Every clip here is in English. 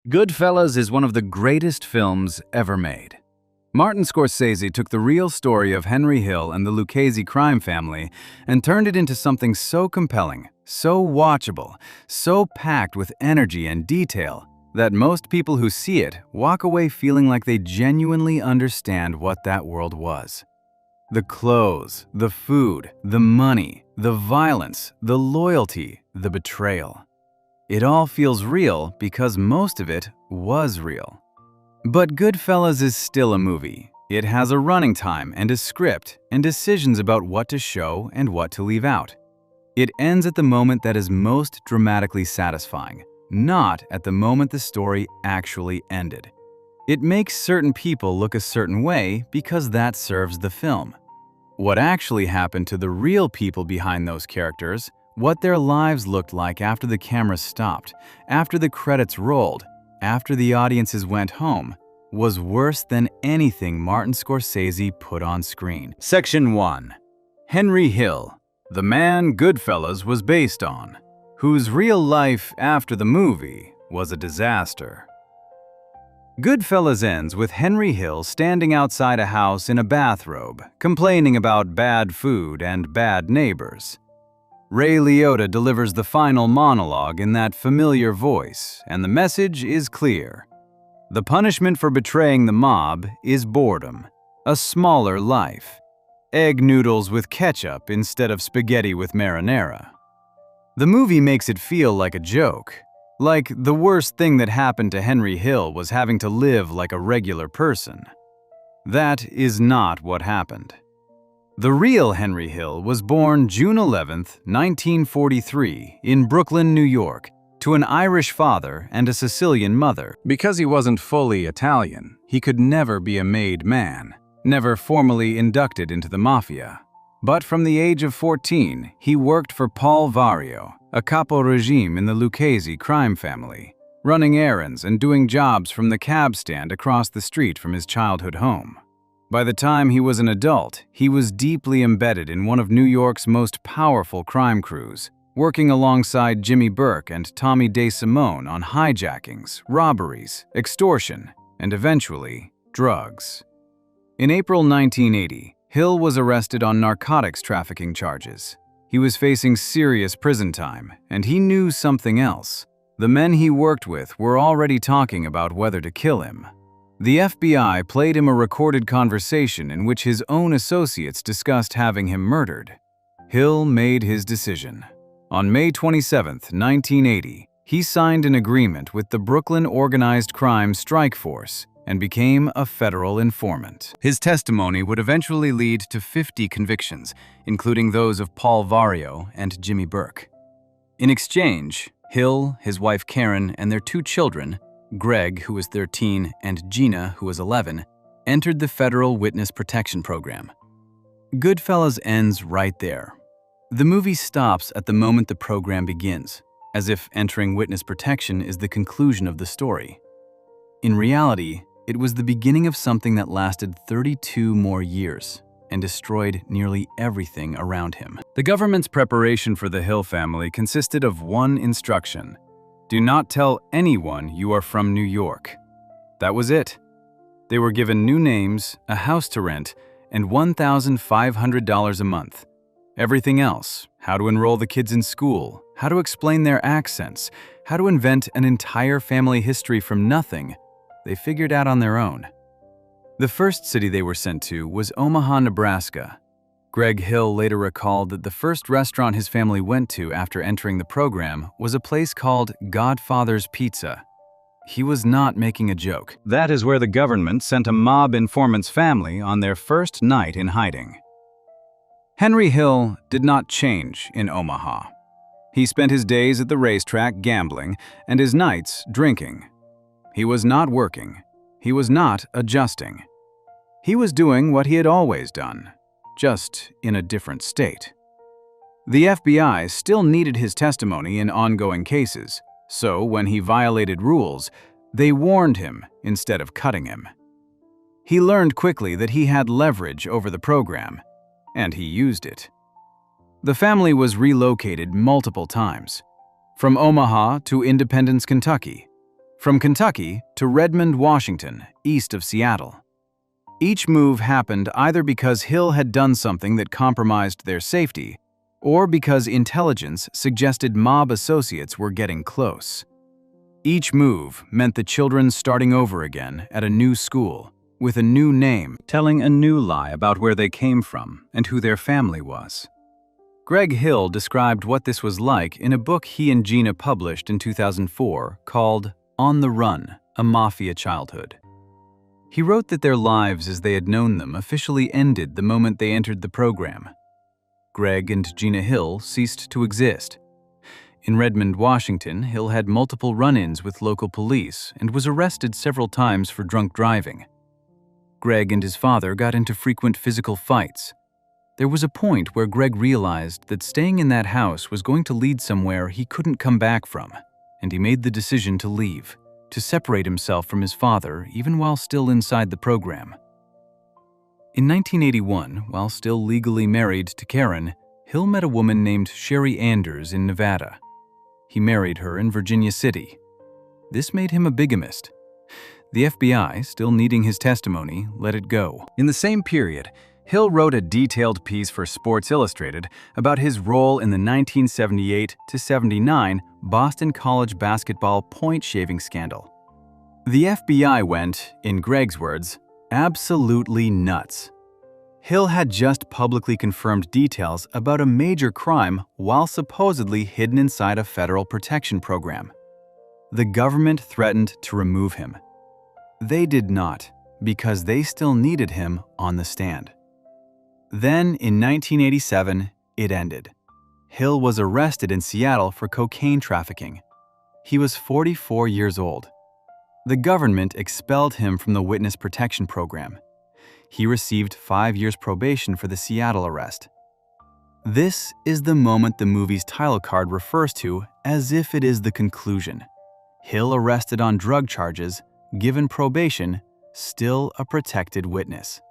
Goodfellas is one of the greatest films ever made. Martin Scorsese took the real story of Henry Hill and the Lucchese crime family and turned it into something so compelling, so watchable, so packed with energy and detail that most people who see it walk away feeling like they genuinely understand what that world was. The clothes, the food, the money, the violence, the loyalty, the betrayal. It all feels real because most of it was real. But Goodfellas is still a movie. It has a running time and a script and decisions about what to show and what to leave out. It ends at the moment that is most dramatically satisfying, not at the moment the story actually ended. It makes certain people look a certain way because that serves the film. What actually happened to the real people behind those characters, what their lives looked like after the camera stopped, after the credits rolled, after the audiences went home, was worse than anything Martin Scorsese put on screen. Section 1. Henry Hill, the man Goodfellas was based on, whose real life after the movie was a disaster. Goodfellas ends with Henry Hill standing outside a house in a bathrobe, complaining about bad food and bad neighbors. Ray Liotta delivers the final monologue in that familiar voice, and the message is clear. The punishment for betraying the mob is boredom, a smaller life, egg noodles with ketchup instead of spaghetti with marinara. The movie makes it feel like a joke, like the worst thing that happened to Henry Hill was having to live like a regular person. That is not what happened. The real Henry Hill was born June 11, 1943, in Brooklyn, New York, to an Irish father and a Sicilian mother. Because he wasn't fully Italian, he could never be a made man, never formally inducted into the Mafia. But from the age of 14, he worked for Paul Vario, a capo regime in the Lucchese crime family, running errands and doing jobs from the cab stand across the street from his childhood home. By the time he was an adult, he was deeply embedded in one of New York's most powerful crime crews, working alongside Jimmy Burke and Tommy DeSimone on hijackings, robberies, extortion, and eventually, drugs. In April 1980, Hill was arrested on narcotics trafficking charges. He was facing serious prison time, and he knew something else. The men he worked with were already talking about whether to kill him. The FBI played him a recorded conversation in which his own associates discussed having him murdered. Hill made his decision. On May 27, 1980, he signed an agreement with the Brooklyn Organized Crime Strike Force and became a federal informant. His testimony would eventually lead to 50 convictions, including those of Paul Vario and Jimmy Burke. In exchange, Hill, his wife Karen, and their 2 children, Greg, who was 13, and Gina, who was 11, entered the Federal Witness Protection Program. Goodfellas ends right there. The movie stops at the moment the program begins, as if entering witness protection is the conclusion of the story. In reality, it was the beginning of something that lasted 32 more years and destroyed nearly everything around him. The government's preparation for the Hill family consisted of one instruction: do not tell anyone you are from New York. That was it. They were given new names, a house to rent, and $1,500 a month. Everything else, how to enroll the kids in school, how to explain their accents, how to invent an entire family history from nothing, they figured out on their own. The first city they were sent to was Omaha, Nebraska. Greg Hill later recalled that the first restaurant his family went to after entering the program was a place called Godfather's Pizza. He was not making a joke. That is where the government sent a mob informant's family on their first night in hiding. Henry Hill did not change in Omaha. He spent his days at the racetrack gambling and his nights drinking. He was not working. He was not adjusting. He was doing what he had always done, just in a different state. The FBI still needed his testimony in ongoing cases, so when he violated rules, they warned him instead of cutting him. He learned quickly that he had leverage over the program, and he used it. The family was relocated multiple times, from Omaha to Independence, Kentucky, from Kentucky to Redmond, Washington, east of Seattle. Each move happened either because Hill had done something that compromised their safety, or because intelligence suggested mob associates were getting close. Each move meant the children starting over again at a new school, with a new name, telling a new lie about where they came from and who their family was. Greg Hill described what this was like in a book he and Gina published in 2004 called On the Run, A Mafia Childhood. He wrote that their lives as they had known them officially ended the moment they entered the program. Greg and Gina Hill ceased to exist. In Redmond, Washington, Hill had multiple run-ins with local police and was arrested several times for drunk driving. Greg and his father got into frequent physical fights. There was a point where Greg realized that staying in that house was going to lead somewhere he couldn't come back from, and he made the decision to leave, to separate himself from his father even while still inside the program. In 1981, while still legally married to Karen, Hill met a woman named Sherry Anders in Nevada. He married her in Virginia City. This made him a bigamist. The FBI, still needing his testimony, let it go. In the same period, Hill wrote a detailed piece for Sports Illustrated about his role in the 1978-79 Boston College basketball point-shaving scandal. The FBI went, in Greg's words, absolutely nuts. Hill had just publicly confirmed details about a major crime while supposedly hidden inside a federal protection program. The government threatened to remove him. They did not, because they still needed him on the stand. Then, in 1987, it ended. Hill was arrested in Seattle for cocaine trafficking. He was 44 years old. The government expelled him from the witness protection program. He received 5 years probation for the Seattle arrest. This is the moment the movie's title card refers to as if it is the conclusion. Hill arrested on drug charges, given probation, still a protected witness.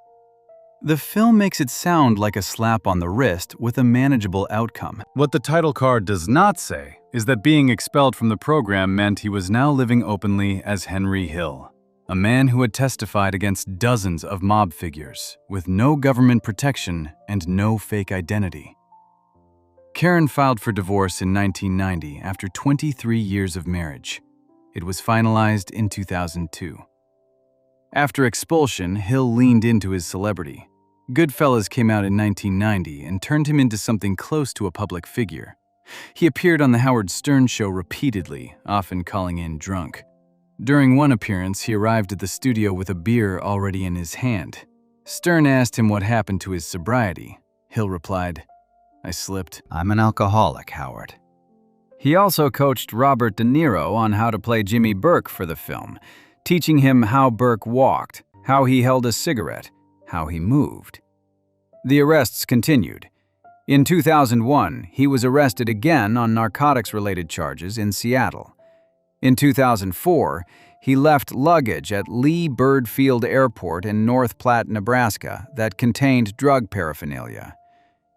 The film makes it sound like a slap on the wrist with a manageable outcome. What the title card does not say is that being expelled from the program meant he was now living openly as Henry Hill, a man who had testified against dozens of mob figures with no government protection and no fake identity. Karen filed for divorce in 1990 after 23 years of marriage. It was finalized in 2002. After expulsion, Hill leaned into his celebrity. Goodfellas came out in 1990 and turned him into something close to a public figure. He appeared on The Howard Stern Show repeatedly, often calling in drunk. During one appearance, he arrived at the studio with a beer already in his hand. Stern asked him what happened to his sobriety. Hill replied, "I slipped. I'm an alcoholic, Howard." He also coached Robert De Niro on how to play Jimmy Burke for the film, teaching him how Burke walked, how he held a cigarette, how he moved. The arrests continued. In 2001, he was arrested again on narcotics-related charges in Seattle. In 2004, he left luggage at Lee Bird Field Airport in North Platte, Nebraska that contained drug paraphernalia.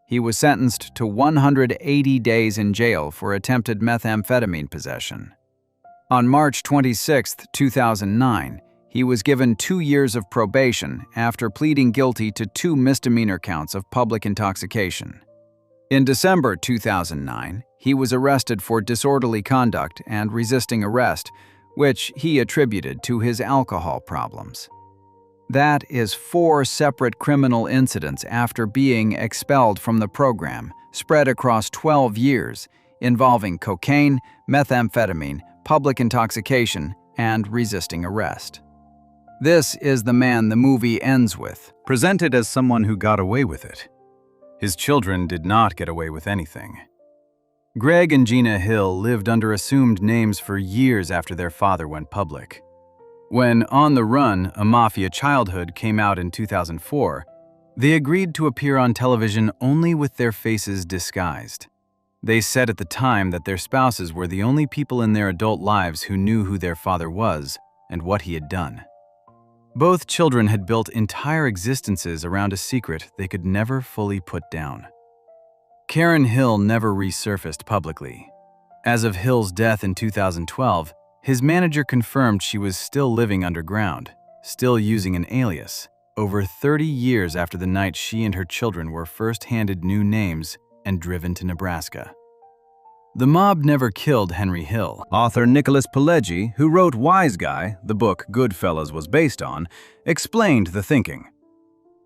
He was sentenced to 180 days in jail for attempted methamphetamine possession. On March 26, 2009, he was given 2 years of probation after pleading guilty to 2 misdemeanor counts of public intoxication. In December 2009, he was arrested for disorderly conduct and resisting arrest, which he attributed to his alcohol problems. That is 4 separate criminal incidents after being expelled from the program, spread across 12 years, involving cocaine, methamphetamine, public intoxication, and resisting arrest. This is the man the movie ends with, presented as someone who got away with it. His children did not get away with anything. Greg and Gina Hill lived under assumed names for years after their father went public. When On the Run, A Mafia Childhood came out in 2004, they agreed to appear on television only with their faces disguised. They said at the time that their spouses were the only people in their adult lives who knew who their father was and what he had done. Both children had built entire existences around a secret they could never fully put down. Karen Hill never resurfaced publicly. As of Hill's death in 2012, His manager confirmed she was still living underground, still using an alias, over 30 years after the night she and her children were first handed new names and driven to Nebraska. The mob never killed Henry Hill. Author Nicholas Pileggi, who wrote Wise Guy, the book Goodfellas was based on, explained the thinking.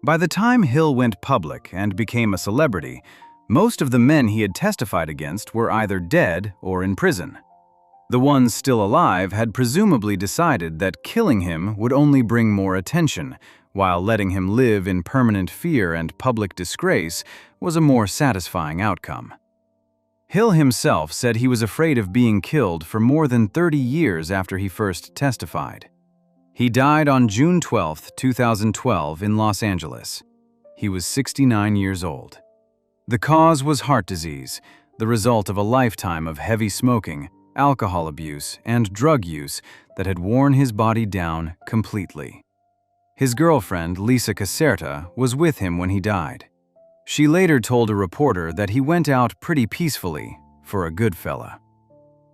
By the time Hill went public and became a celebrity, most of the men he had testified against were either dead or in prison. The ones still alive had presumably decided that killing him would only bring more attention, while letting him live in permanent fear and public disgrace was a more satisfying outcome. Hill himself said he was afraid of being killed for more than 30 years after he first testified. He died on June 12, 2012 in Los Angeles. He was 69 years old. The cause was heart disease, the result of a lifetime of heavy smoking, alcohol abuse, and drug use that had worn his body down completely. His girlfriend, Lisa Caserta, was with him when he died. She later told a reporter that he went out pretty peacefully for a good fella.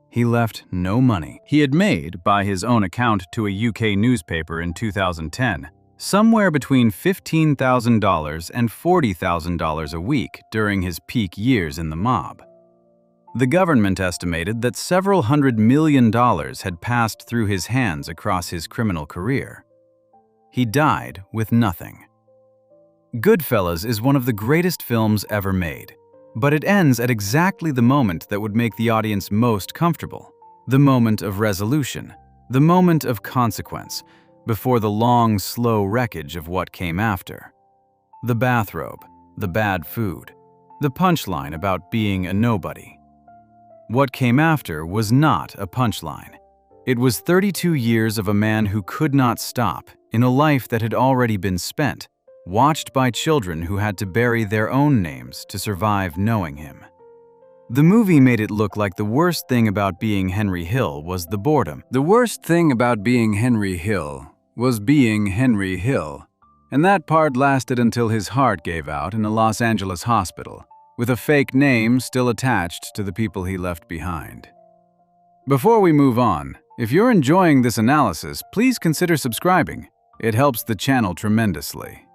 He left no money. He had made, by his own account to a UK newspaper in 2010, somewhere between $15,000 and $40,000 a week during his peak years in the mob. The government estimated that several $100 million had passed through his hands across his criminal career. He died with nothing. Goodfellas is one of the greatest films ever made, but it ends at exactly the moment that would make the audience most comfortable, the moment of resolution, the moment of consequence, before the long, slow wreckage of what came after. The bathrobe, the bad food, the punchline about being a nobody. What came after was not a punchline. It was 32 years of a man who could not stop in a life that had already been spent, watched by children who had to bury their own names to survive knowing him. The movie made it look like the worst thing about being Henry Hill was the boredom. The worst thing about being Henry Hill was being Henry Hill, and that part lasted until his heart gave out in a Los Angeles hospital, with a fake name still attached to the people he left behind. Before we move on, if you're enjoying this analysis, please consider subscribing. It helps the channel tremendously.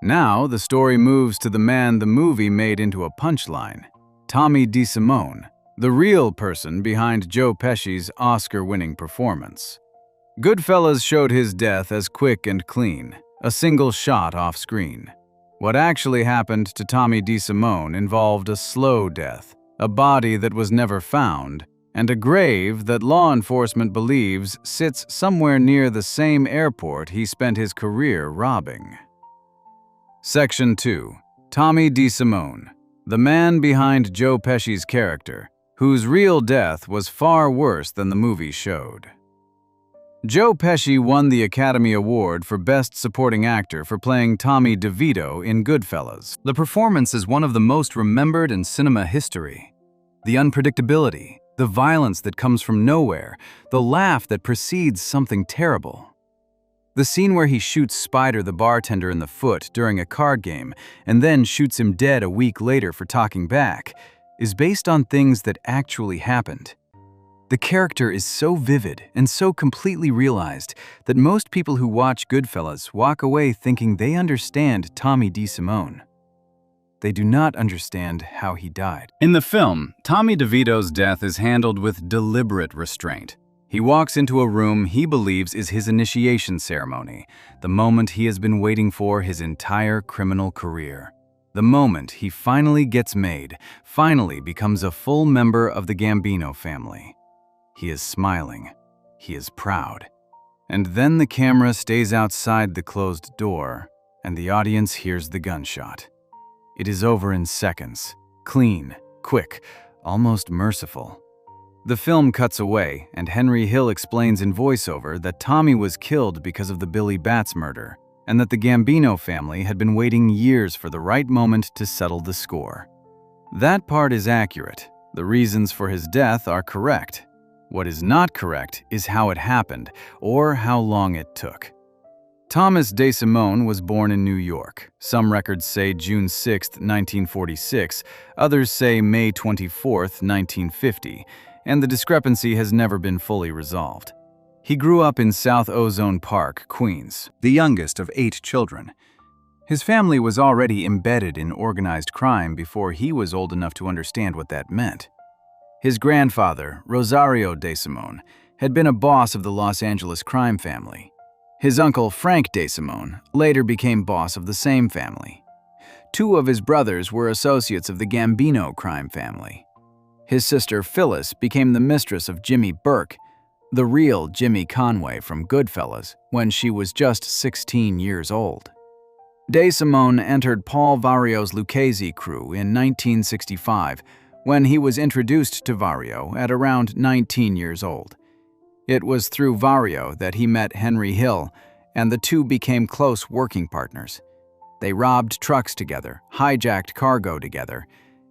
Now, the story moves to the man the movie made into a punchline, Tommy DeSimone, the real person behind Joe Pesci's Oscar-winning performance. Goodfellas showed his death as quick and clean, a single shot off screen. What actually happened to Tommy DeSimone involved a slow death, a body that was never found, and a grave that law enforcement believes sits somewhere near the same airport he spent his career robbing. Section 2. Tommy DeSimone, the man behind Joe Pesci's character, whose real death was far worse than the movie showed. Joe Pesci won the Academy Award for Best Supporting Actor for playing Tommy DeVito in Goodfellas. The performance is one of the most remembered in cinema history. The unpredictability, the violence that comes from nowhere, the laugh that precedes something terrible. The scene where he shoots Spider the bartender in the foot during a card game and then shoots him dead a week later for talking back is based on things that actually happened. The character is so vivid and so completely realized that most people who watch Goodfellas walk away thinking they understand Tommy DeSimone. They do not understand how he died. In the film, Tommy DeVito's death is handled with deliberate restraint. He walks into a room he believes is his initiation ceremony, the moment he has been waiting for his entire criminal career. The moment he finally gets made, finally becomes a full member of the Gambino family. He is smiling. He is proud. And then the camera stays outside the closed door, and the audience hears the gunshot. It is over in seconds. Clean, quick, almost merciful. The film cuts away, and Henry Hill explains in voiceover that Tommy was killed because of the Billy Batts murder, and that the Gambino family had been waiting years for the right moment to settle the score. That part is accurate. The reasons for his death are correct. What is not correct is how it happened, or how long it took. Thomas DeSimone was born in New York. Some records say June 6, 1946, others say May 24, 1950. and the discrepancy has never been fully resolved. He grew up in South Ozone Park, Queens, the youngest of 8 children. His family was already embedded in organized crime before he was old enough to understand what that meant. His grandfather, Rosario DeSimone, had been a boss of the Los Angeles crime family. His uncle, Frank DeSimone, later became boss of the same family. 2 of his brothers were associates of the Gambino crime family. His sister, Phyllis, became the mistress of Jimmy Burke, the real Jimmy Conway from Goodfellas, when she was just 16 years old. DeSimone entered Paul Vario's Lucchese crew in 1965 when he was introduced to Vario at around 19 years old. It was through Vario that he met Henry Hill, and the two became close working partners. They robbed trucks together, hijacked cargo together,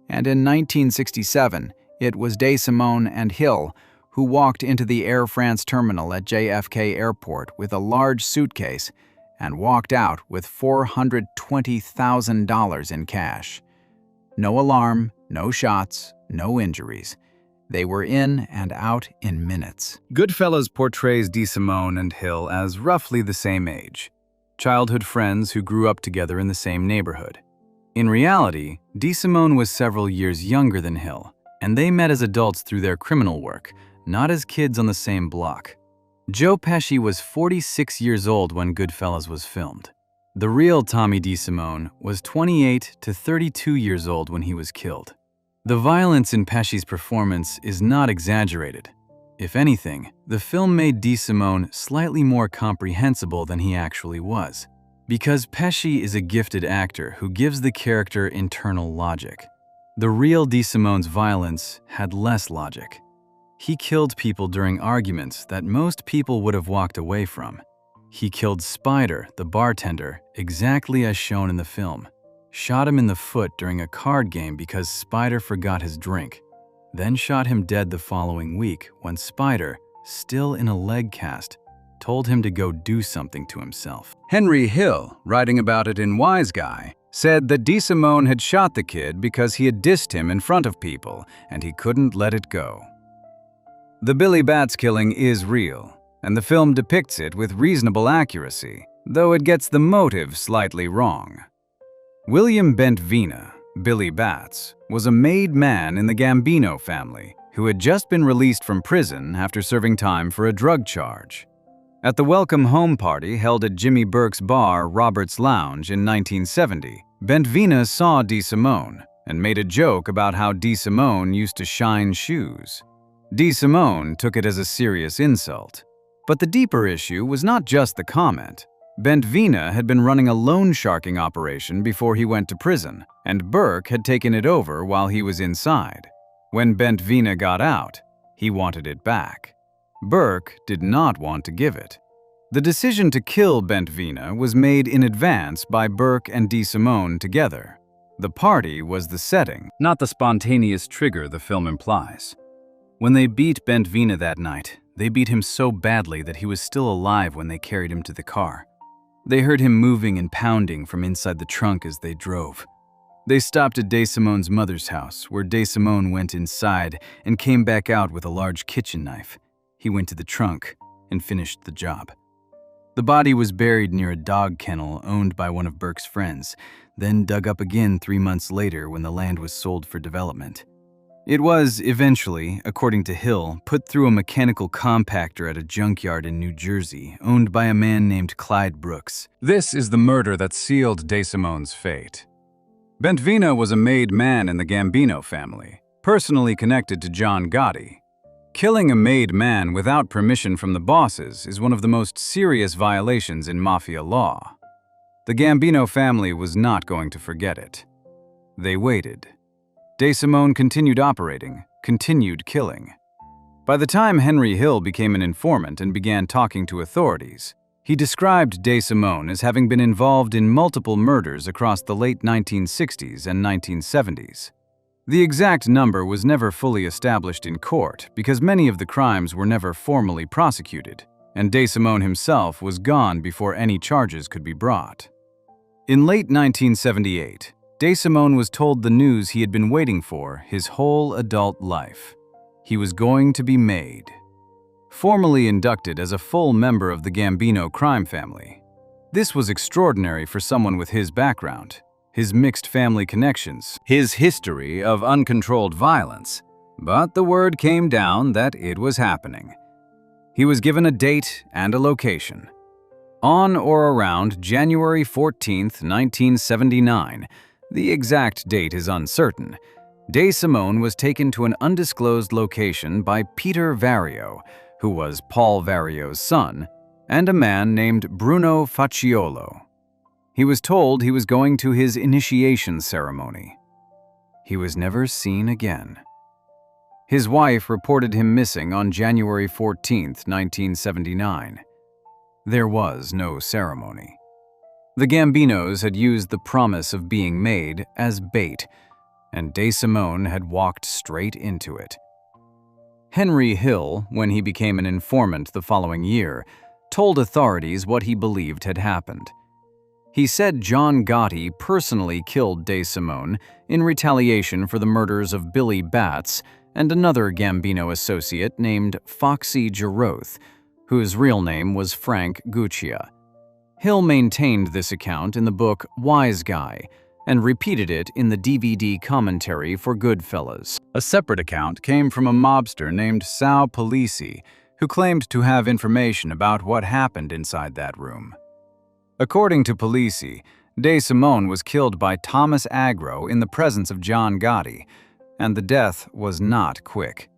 and in 1967, it was DeSimone and Hill who walked into the Air France terminal at JFK Airport with a large suitcase and walked out with $420,000 in cash. No alarm, no shots, no injuries. They were in and out in minutes. Goodfellas portrays DeSimone and Hill as roughly the same age, childhood friends who grew up together in the same neighborhood. In reality, DeSimone was several years younger than Hill, and they met as adults through their criminal work, not as kids on the same block. Joe Pesci was 46 years old when Goodfellas was filmed. The real Tommy DeSimone was 28 to 32 years old when he was killed. The violence in Pesci's performance is not exaggerated. If anything, the film made DeSimone slightly more comprehensible than he actually was, because Pesci is a gifted actor who gives the character internal logic. The real DeSimone's violence had less logic. He killed people during arguments that most people would have walked away from. He killed Spider, the bartender, exactly as shown in the film. Shot him in the foot during a card game because Spider forgot his drink, then shot him dead the following week when Spider, still in a leg cast, told him to go do something to himself. Henry Hill, writing about it in Wise Guy, said that DeSimone had shot the kid because he had dissed him in front of people and he couldn't let it go. The Billy Batts killing is real, and the film depicts it with reasonable accuracy, though it gets the motive slightly wrong. William Bentvena, Billy Batts, was a made man in the Gambino family who had just been released from prison after serving time for a drug charge. At the welcome home party held at Jimmy Burke's bar, Robert's Lounge, in 1970, Bentvena saw DeSimone and made a joke about how DeSimone used to shine shoes. DeSimone took it as a serious insult. But the deeper issue was not just the comment. Bentvena had been running a loan sharking operation before he went to prison, and Burke had taken it over while he was inside. When Bentvena got out, he wanted it back. Burke did not want to give it. The decision to kill Bentvena was made in advance by Burke and DeSimone together. The party was the setting, not the spontaneous trigger the film implies. When they beat Bentvena that night, they beat him so badly that he was still alive when they carried him to the car. They heard him moving and pounding from inside the trunk as they drove. They stopped at DeSimone's mother's house, where DeSimone went inside and came back out with a large kitchen knife. He went to the trunk and finished the job. The body was buried near a dog kennel owned by one of Burke's friends, then dug up again 3 months later when the land was sold for development. It was, eventually, according to Hill, put through a mechanical compactor at a junkyard in New Jersey, owned by a man named Clyde Brooks. This is the murder that sealed DeSimone's fate. Bentvena was a made man in the Gambino family, personally connected to John Gotti. Killing a made man without permission from the bosses is one of the most serious violations in mafia law. The Gambino family was not going to forget it. They waited. DeSimone continued operating, continued killing. By the time Henry Hill became an informant and began talking to authorities, he described DeSimone as having been involved in multiple murders across the late 1960s and 1970s. The exact number was never fully established in court because many of the crimes were never formally prosecuted, and DeSimone himself was gone before any charges could be brought. In late 1978, DeSimone was told the news he had been waiting for his whole adult life. He was going to be made. Formally inducted as a full member of the Gambino crime family. This was extraordinary for someone with his background, his mixed family connections, his history of uncontrolled violence. But the word came down that it was happening. He was given a date and a location. On or around January 14th, 1979, the exact date is uncertain, DeSimone was taken to an undisclosed location by Peter Vario, who was Paul Vario's son, and a man named Bruno Facciolo. He was told he was going to his initiation ceremony. He was never seen again. His wife reported him missing on January 14, 1979. There was no ceremony. The Gambinos had used the promise of being made as bait, and DeSimone had walked straight into it. Henry Hill, when he became an informant the following year, told authorities what he believed had happened. He said John Gotti personally killed DeSimone in retaliation for the murders of Billy Batts and another Gambino associate named Foxy Giroth, whose real name was Frank Guccia. Hill maintained this account in the book Wise Guy and repeated it in the DVD commentary for Goodfellas. A separate account came from a mobster named Sal Polisi, who claimed to have information about what happened inside that room. According to Polisi, DeSimone was killed by Thomas Agro in the presence of John Gotti, and the death was not quick.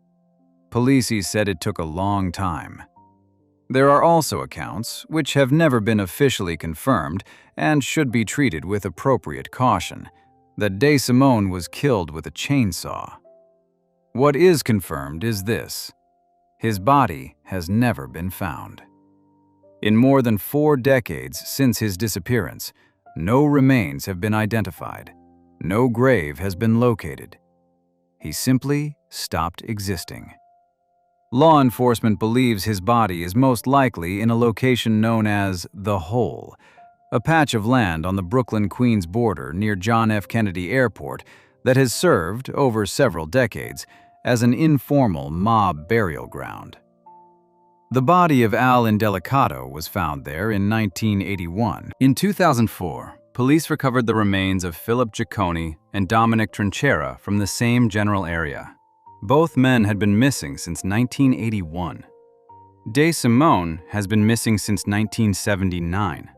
Polisi said it took a long time. There are also accounts, which have never been officially confirmed and should be treated with appropriate caution, that DeSimone was killed with a chainsaw. What is confirmed is this: his body has never been found. In more than 4 decades since his disappearance, no remains have been identified. No grave has been located. He simply stopped existing. Law enforcement believes his body is most likely in a location known as The Hole, a patch of land on the Brooklyn-Queens border near John F. Kennedy Airport that has served, over several decades, as an informal mob burial ground. The body of Al Indelicato was found there in 1981. In 2004, police recovered the remains of Philip Giacone and Dominic Trinchera from the same general area. Both men had been missing since 1981. DeSimone has been missing since 1979.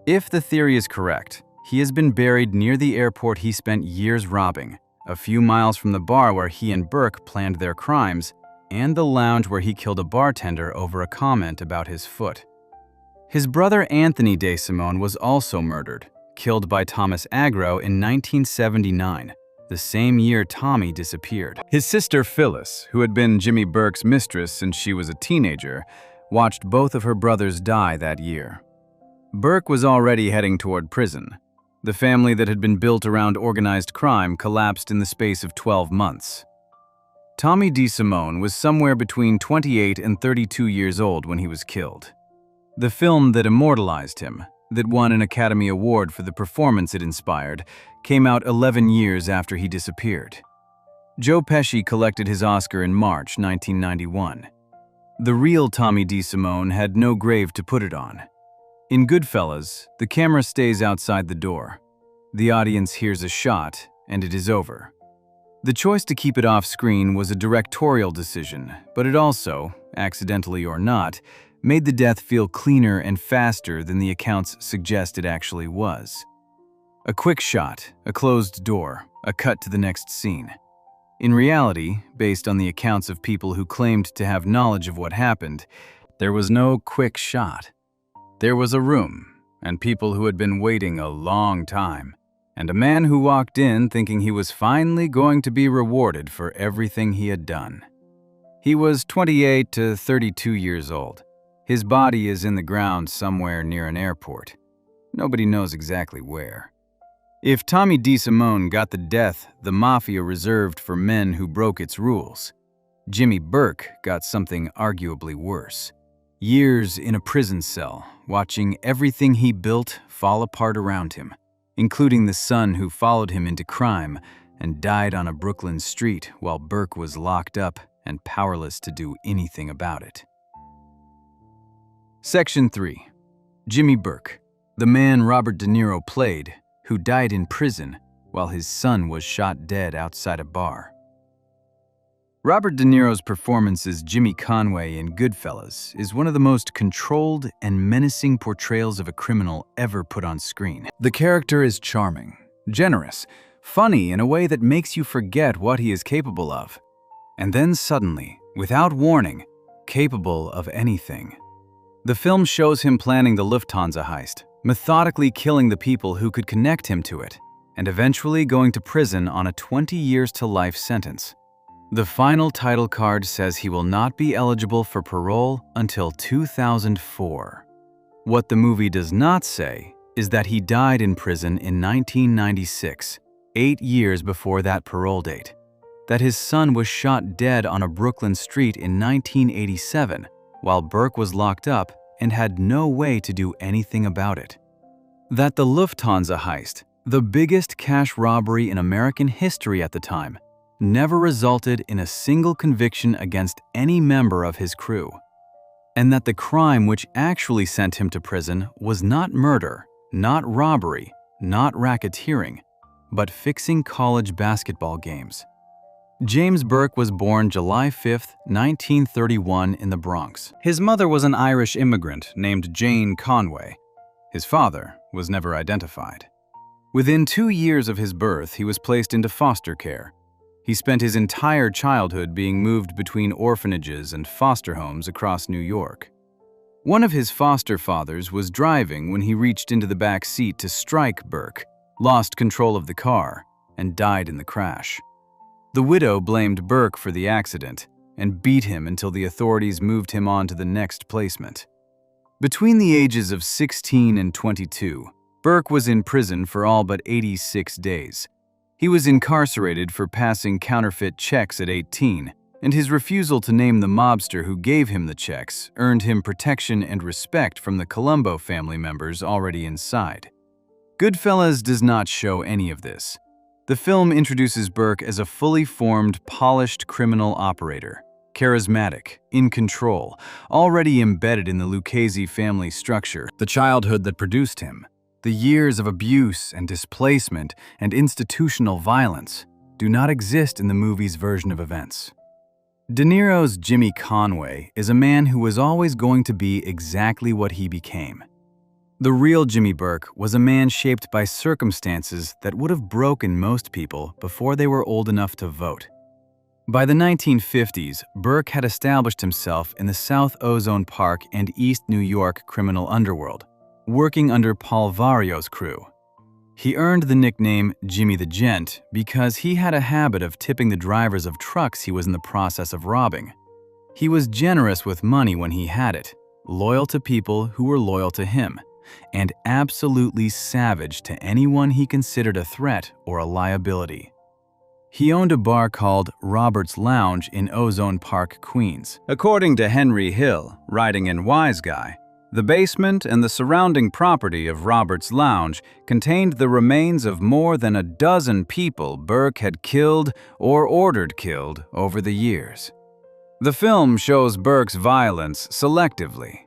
If the theory is correct, he has been buried near the airport he spent years robbing, a few miles from the bar where he and Burke planned their crimes, and the lounge where he killed a bartender over a comment about his foot. His brother Anthony DeSimone was also murdered, killed by Thomas Agro in 1979. The same year Tommy disappeared. His sister Phyllis, who had been Jimmy Burke's mistress since she was a teenager, watched both of her brothers die that year. Burke was already heading toward prison. The family that had been built around organized crime collapsed in the space of 12 months. Tommy DeSimone was somewhere between 28 and 32 years old when he was killed. The film that immortalized him, that won an Academy Award for the performance it inspired, came out 11 years after he disappeared. Joe Pesci collected his Oscar in March 1991. The real Tommy DeSimone had no grave to put it on. In Goodfellas, the camera stays outside the door. The audience hears a shot, and it is over. The choice to keep it off screen was a directorial decision, but it also, accidentally or not, made the death feel cleaner and faster than the accounts suggest it actually was. A quick shot, a closed door, a cut to the next scene. In reality, based on the accounts of people who claimed to have knowledge of what happened, there was no quick shot. There was a room, and people who had been waiting a long time, and a man who walked in thinking he was finally going to be rewarded for everything he had done. He was 28 to 32 years old. His body is in the ground somewhere near an airport. Nobody knows exactly where. If Tommy DeSimone got the death the Mafia reserved for men who broke its rules, Jimmy Burke got something arguably worse. Years in a prison cell, watching everything he built fall apart around him, including the son who followed him into crime and died on a Brooklyn street while Burke was locked up and powerless to do anything about it. Section 3. Jimmy Burke, the man Robert De Niro played, who died in prison while his son was shot dead outside a bar. Robert De Niro's performance as Jimmy Conway in Goodfellas is one of the most controlled and menacing portrayals of a criminal ever put on screen. The character is charming, generous, funny in a way that makes you forget what he is capable of. And then suddenly, without warning, capable of anything. The film shows him planning the Lufthansa heist, methodically killing the people who could connect him to it, and eventually going to prison on a 20 years to life sentence. The final title card says he will not be eligible for parole until 2004. What the movie does not say is that he died in prison in 1996, 8 years before that parole date. That his son was shot dead on a Brooklyn street in 1987, while Burke was locked up and had no way to do anything about it. That the Lufthansa heist, the biggest cash robbery in American history at the time, never resulted in a single conviction against any member of his crew. And that the crime which actually sent him to prison was not murder, not robbery, not racketeering, but fixing college basketball games. James Burke was born July 5, 1931 in the Bronx. His mother was an Irish immigrant named Jane Conway. His father was never identified. Within 2 years of his birth, he was placed into foster care. He spent his entire childhood being moved between orphanages and foster homes across New York. One of his foster fathers was driving when he reached into the back seat to strike Burke, lost control of the car, and died in the crash. The widow blamed Burke for the accident and beat him until the authorities moved him on to the next placement. Between the ages of 16 and 22, Burke was in prison for all but 86 days. He was incarcerated for passing counterfeit checks at 18, and his refusal to name the mobster who gave him the checks earned him protection and respect from the Colombo family members already inside. Goodfellas does not show any of this. The film introduces Burke as a fully formed, polished criminal operator, charismatic, in control, already embedded in the Lucchese family structure, the childhood that produced him. The years of abuse and displacement and institutional violence do not exist in the movie's version of events. De Niro's Jimmy Conway is a man who was always going to be exactly what he became. The real Jimmy Burke was a man shaped by circumstances that would have broken most people before they were old enough to vote. By the 1950s, Burke had established himself in the South Ozone Park and East New York criminal underworld, working under Paul Vario's crew. He earned the nickname Jimmy the Gent because he had a habit of tipping the drivers of trucks he was in the process of robbing. He was generous with money when he had it, loyal to people who were loyal to him, and absolutely savage to anyone he considered a threat or a liability. He owned a bar called Robert's Lounge in Ozone Park, Queens. According to Henry Hill, writing in Wise Guy, the basement and the surrounding property of Robert's Lounge contained the remains of more than a dozen people Burke had killed or ordered killed over the years. The film shows Burke's violence selectively.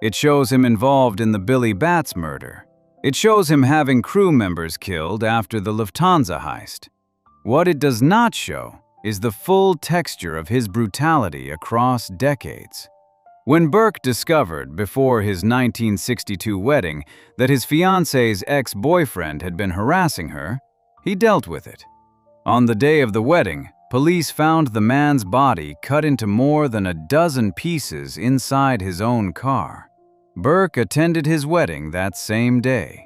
It shows him involved in the Billy Batts murder. It shows him having crew members killed after the Lufthansa heist. What it does not show is the full texture of his brutality across decades. When Burke discovered, before his 1962 wedding, that his fiancée's ex-boyfriend had been harassing her, he dealt with it. On the day of the wedding, police found the man's body cut into more than a dozen pieces inside his own car. Burke attended his wedding that same day.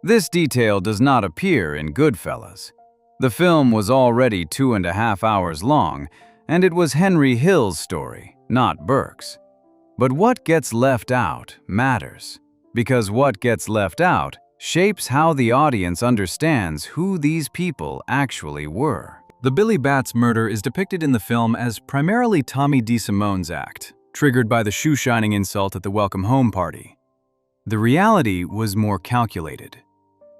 This detail does not appear in Goodfellas. The film was already 2.5 hours long, and it was Henry Hill's story, not Burke's. But what gets left out matters, because what gets left out shapes how the audience understands who these people actually were. The Billy Batts murder is depicted in the film as primarily Tommy DeSimone's act, triggered by the shoe-shining insult at the welcome home party. The reality was more calculated.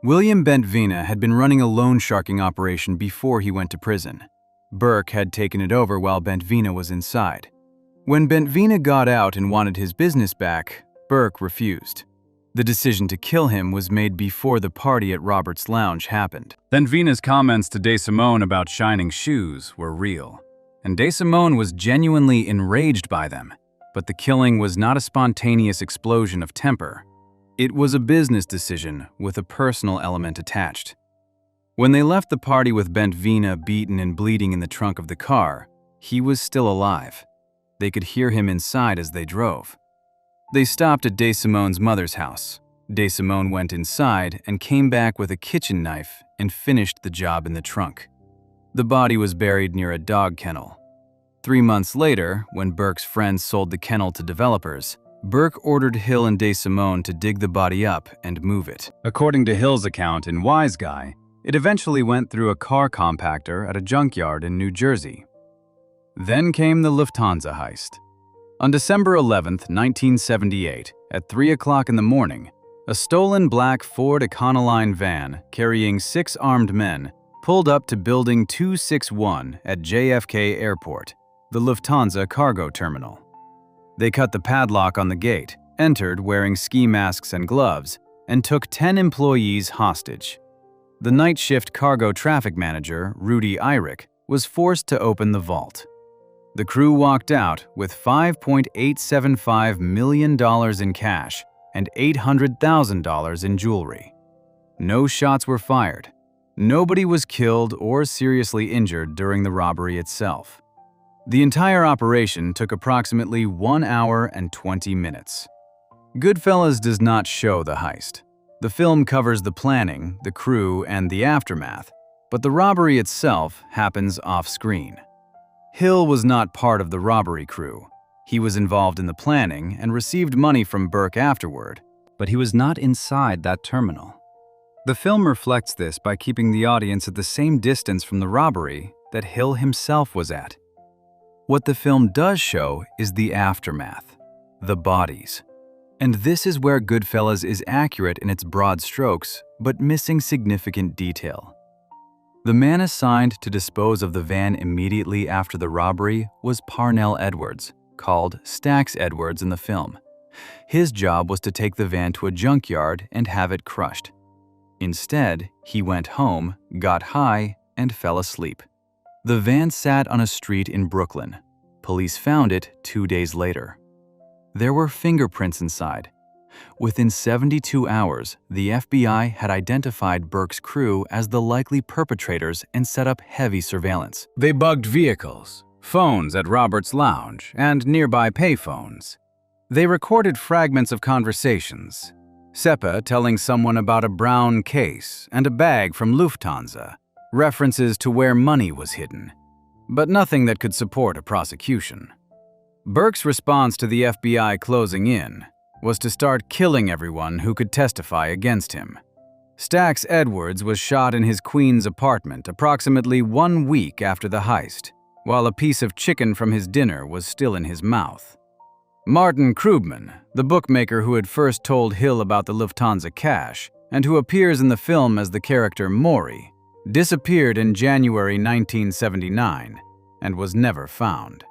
William Bentvena had been running a loan sharking operation before he went to prison. Burke had taken it over while Bentvina was inside. When Bentvina got out and wanted his business back, Burke refused. The decision to kill him was made before the party at Robert's Lounge happened. Bentvina's comments to DeSimone about shining shoes were real, and DeSimone was genuinely enraged by them. But the killing was not a spontaneous explosion of temper. It was a business decision with a personal element attached. When they left the party with Bentvina beaten and bleeding in the trunk of the car, he was still alive. They could hear him inside as they drove. They stopped at DeSimone's mother's house. DeSimone went inside and came back with a kitchen knife and finished the job in the trunk. The body was buried near a dog kennel. 3 months later, when Burke's friends sold the kennel to developers, Burke ordered Hill and DeSimone to dig the body up and move it. According to Hill's account in Wise Guy, it eventually went through a car compactor at a junkyard in New Jersey. Then came the Lufthansa heist. On December 11, 1978, at 3 o'clock in the morning, a stolen black Ford Econoline van carrying 6 armed men pulled up to Building 261 at JFK Airport, the Lufthansa cargo terminal. They cut the padlock on the gate, entered wearing ski masks and gloves, and took 10 employees hostage. The night shift cargo traffic manager, Rudy Eyrich, was forced to open the vault. The crew walked out with $5.875 million in cash and $800,000 in jewelry. No shots were fired. Nobody was killed or seriously injured during the robbery itself. The entire operation took approximately 1 hour and 20 minutes. Goodfellas does not show the heist. The film covers the planning, the crew, and the aftermath, but the robbery itself happens off-screen. Hill was not part of the robbery crew. He was involved in the planning and received money from Burke afterward, but he was not inside that terminal. The film reflects this by keeping the audience at the same distance from the robbery that Hill himself was at. What the film does show is the aftermath, the bodies. And this is where Goodfellas is accurate in its broad strokes, but missing significant detail. The man assigned to dispose of the van immediately after the robbery was Parnell Edwards, called Stax Edwards in the film. His job was to take the van to a junkyard and have it crushed. Instead, he went home, got high, and fell asleep. The van sat on a street in Brooklyn. Police found it 2 days later. There were fingerprints inside. Within 72 hours, the FBI had identified Burke's crew as the likely perpetrators and set up heavy surveillance. They bugged vehicles, phones at Robert's Lounge, and nearby payphones. They recorded fragments of conversations. Seppa telling someone about a brown case and a bag from Lufthansa, references to where money was hidden, but nothing that could support a prosecution. Burke's response to the FBI closing in was to start killing everyone who could testify against him. Stax Edwards was shot in his Queens apartment approximately 1 week after the heist, while a piece of chicken from his dinner was still in his mouth. Martin Krugman, the bookmaker who had first told Hill about the Lufthansa cash and who appears in the film as the character Maury, disappeared in January 1979 and was never found.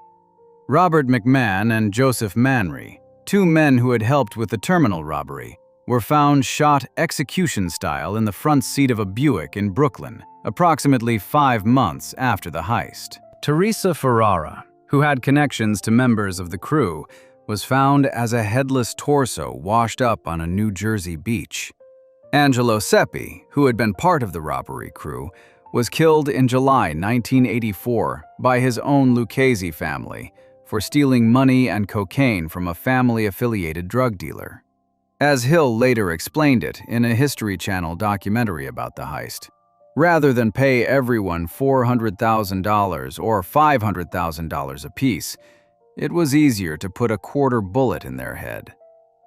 Robert McMahon and Joseph Manry, 2 men who had helped with the terminal robbery, were found shot execution-style in the front seat of a Buick in Brooklyn, approximately 5 months after the heist. Teresa Ferrara, who had connections to members of the crew, was found as a headless torso washed up on a New Jersey beach. Angelo Seppi, who had been part of the robbery crew, was killed in July 1984 by his own Lucchese family for stealing money and cocaine from a family-affiliated drug dealer. As Hill later explained it in a History Channel documentary about the heist, rather than pay everyone $400,000 or $500,000 apiece, it was easier to put a quarter bullet in their head.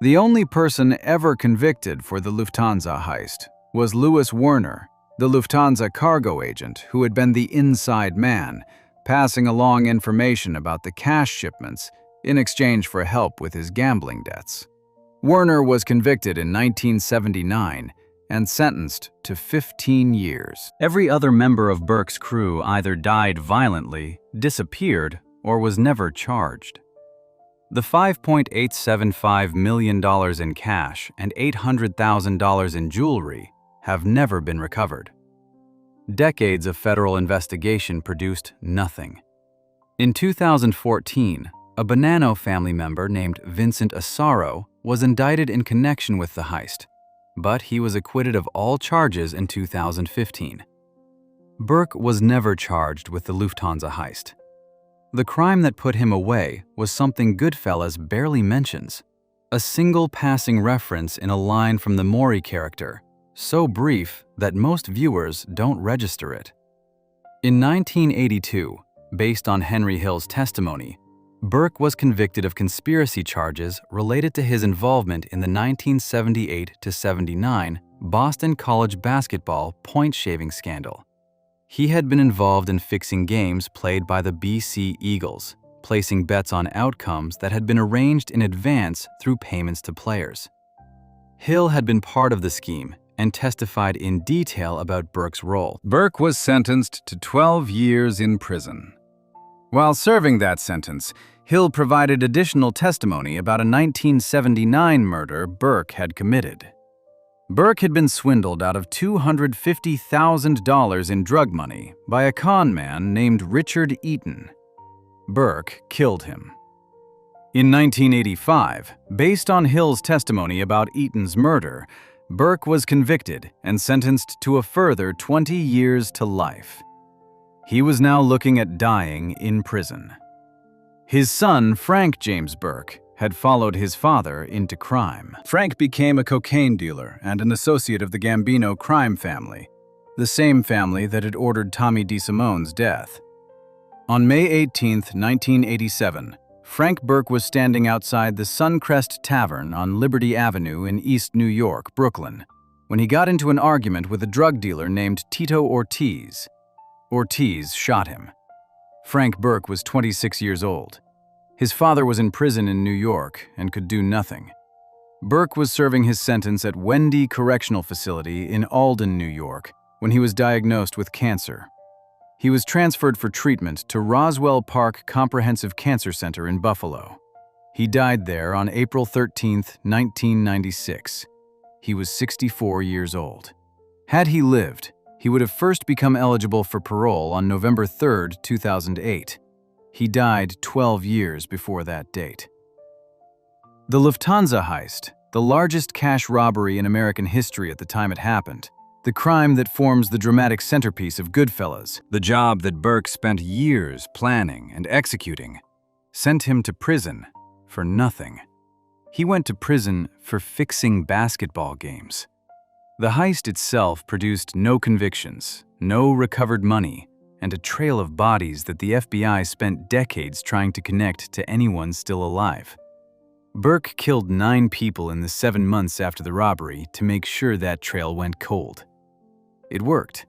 The only person ever convicted for the Lufthansa heist was Louis Werner, the Lufthansa cargo agent who had been the inside man, passing along information about the cash shipments in exchange for help with his gambling debts. Werner was convicted in 1979 and sentenced to 15 years. Every other member of Burke's crew either died violently, disappeared, or was never charged. The $5.875 million in cash and $800,000 in jewelry have never been recovered. Decades of federal investigation produced nothing. In 2014, a Bonanno family member named Vincent Asaro was indicted in connection with the heist, but he was acquitted of all charges in 2015. Burke was never charged with the Lufthansa heist. The crime that put him away was something Goodfellas barely mentions, a single passing reference in a line from the Maury character, so brief that most viewers don't register it. In 1982, based on Henry Hill's testimony, Burke was convicted of conspiracy charges related to his involvement in the 1978-79 Boston College basketball point-shaving scandal. He had been involved in fixing games played by the BC Eagles, placing bets on outcomes that had been arranged in advance through payments to players. Hill had been part of the scheme and testified in detail about Burke's role. Burke was sentenced to 12 years in prison. While serving that sentence, Hill provided additional testimony about a 1979 murder Burke had committed. Burke had been swindled out of $250,000 in drug money by a con man named Richard Eaton. Burke killed him. In 1985, based on Hill's testimony about Eaton's murder, Burke was convicted and sentenced to a further 20 years to life. He was now looking at dying in prison. His son, Frank James Burke, had followed his father into crime. Frank became a cocaine dealer and an associate of the Gambino crime family, the same family that had ordered Tommy DeSimone's death. On May 18, 1987, Frank Burke was standing outside the Suncrest Tavern on Liberty Avenue in East New York, Brooklyn, when he got into an argument with a drug dealer named Tito Ortiz. Ortiz shot him. Frank Burke was 26 years old. His father was in prison in New York and could do nothing. Burke was serving his sentence at Wendy Correctional Facility in Alden, New York, when he was diagnosed with cancer. He was transferred for treatment to Roswell Park Comprehensive Cancer Center in Buffalo. He died there on April 13, 1996. He was 64 years old. Had he lived, he would have first become eligible for parole on November 3, 2008. He died 12 years before that date. The Lufthansa heist, the largest cash robbery in American history at the time it happened, the crime that forms the dramatic centerpiece of Goodfellas, the job that Burke spent years planning and executing, sent him to prison for nothing. He went to prison for fixing basketball games. The heist itself produced no convictions, no recovered money, and a trail of bodies that the FBI spent decades trying to connect to anyone still alive. Burke killed 9 people in the 7 months after the robbery to make sure that trail went cold. It worked.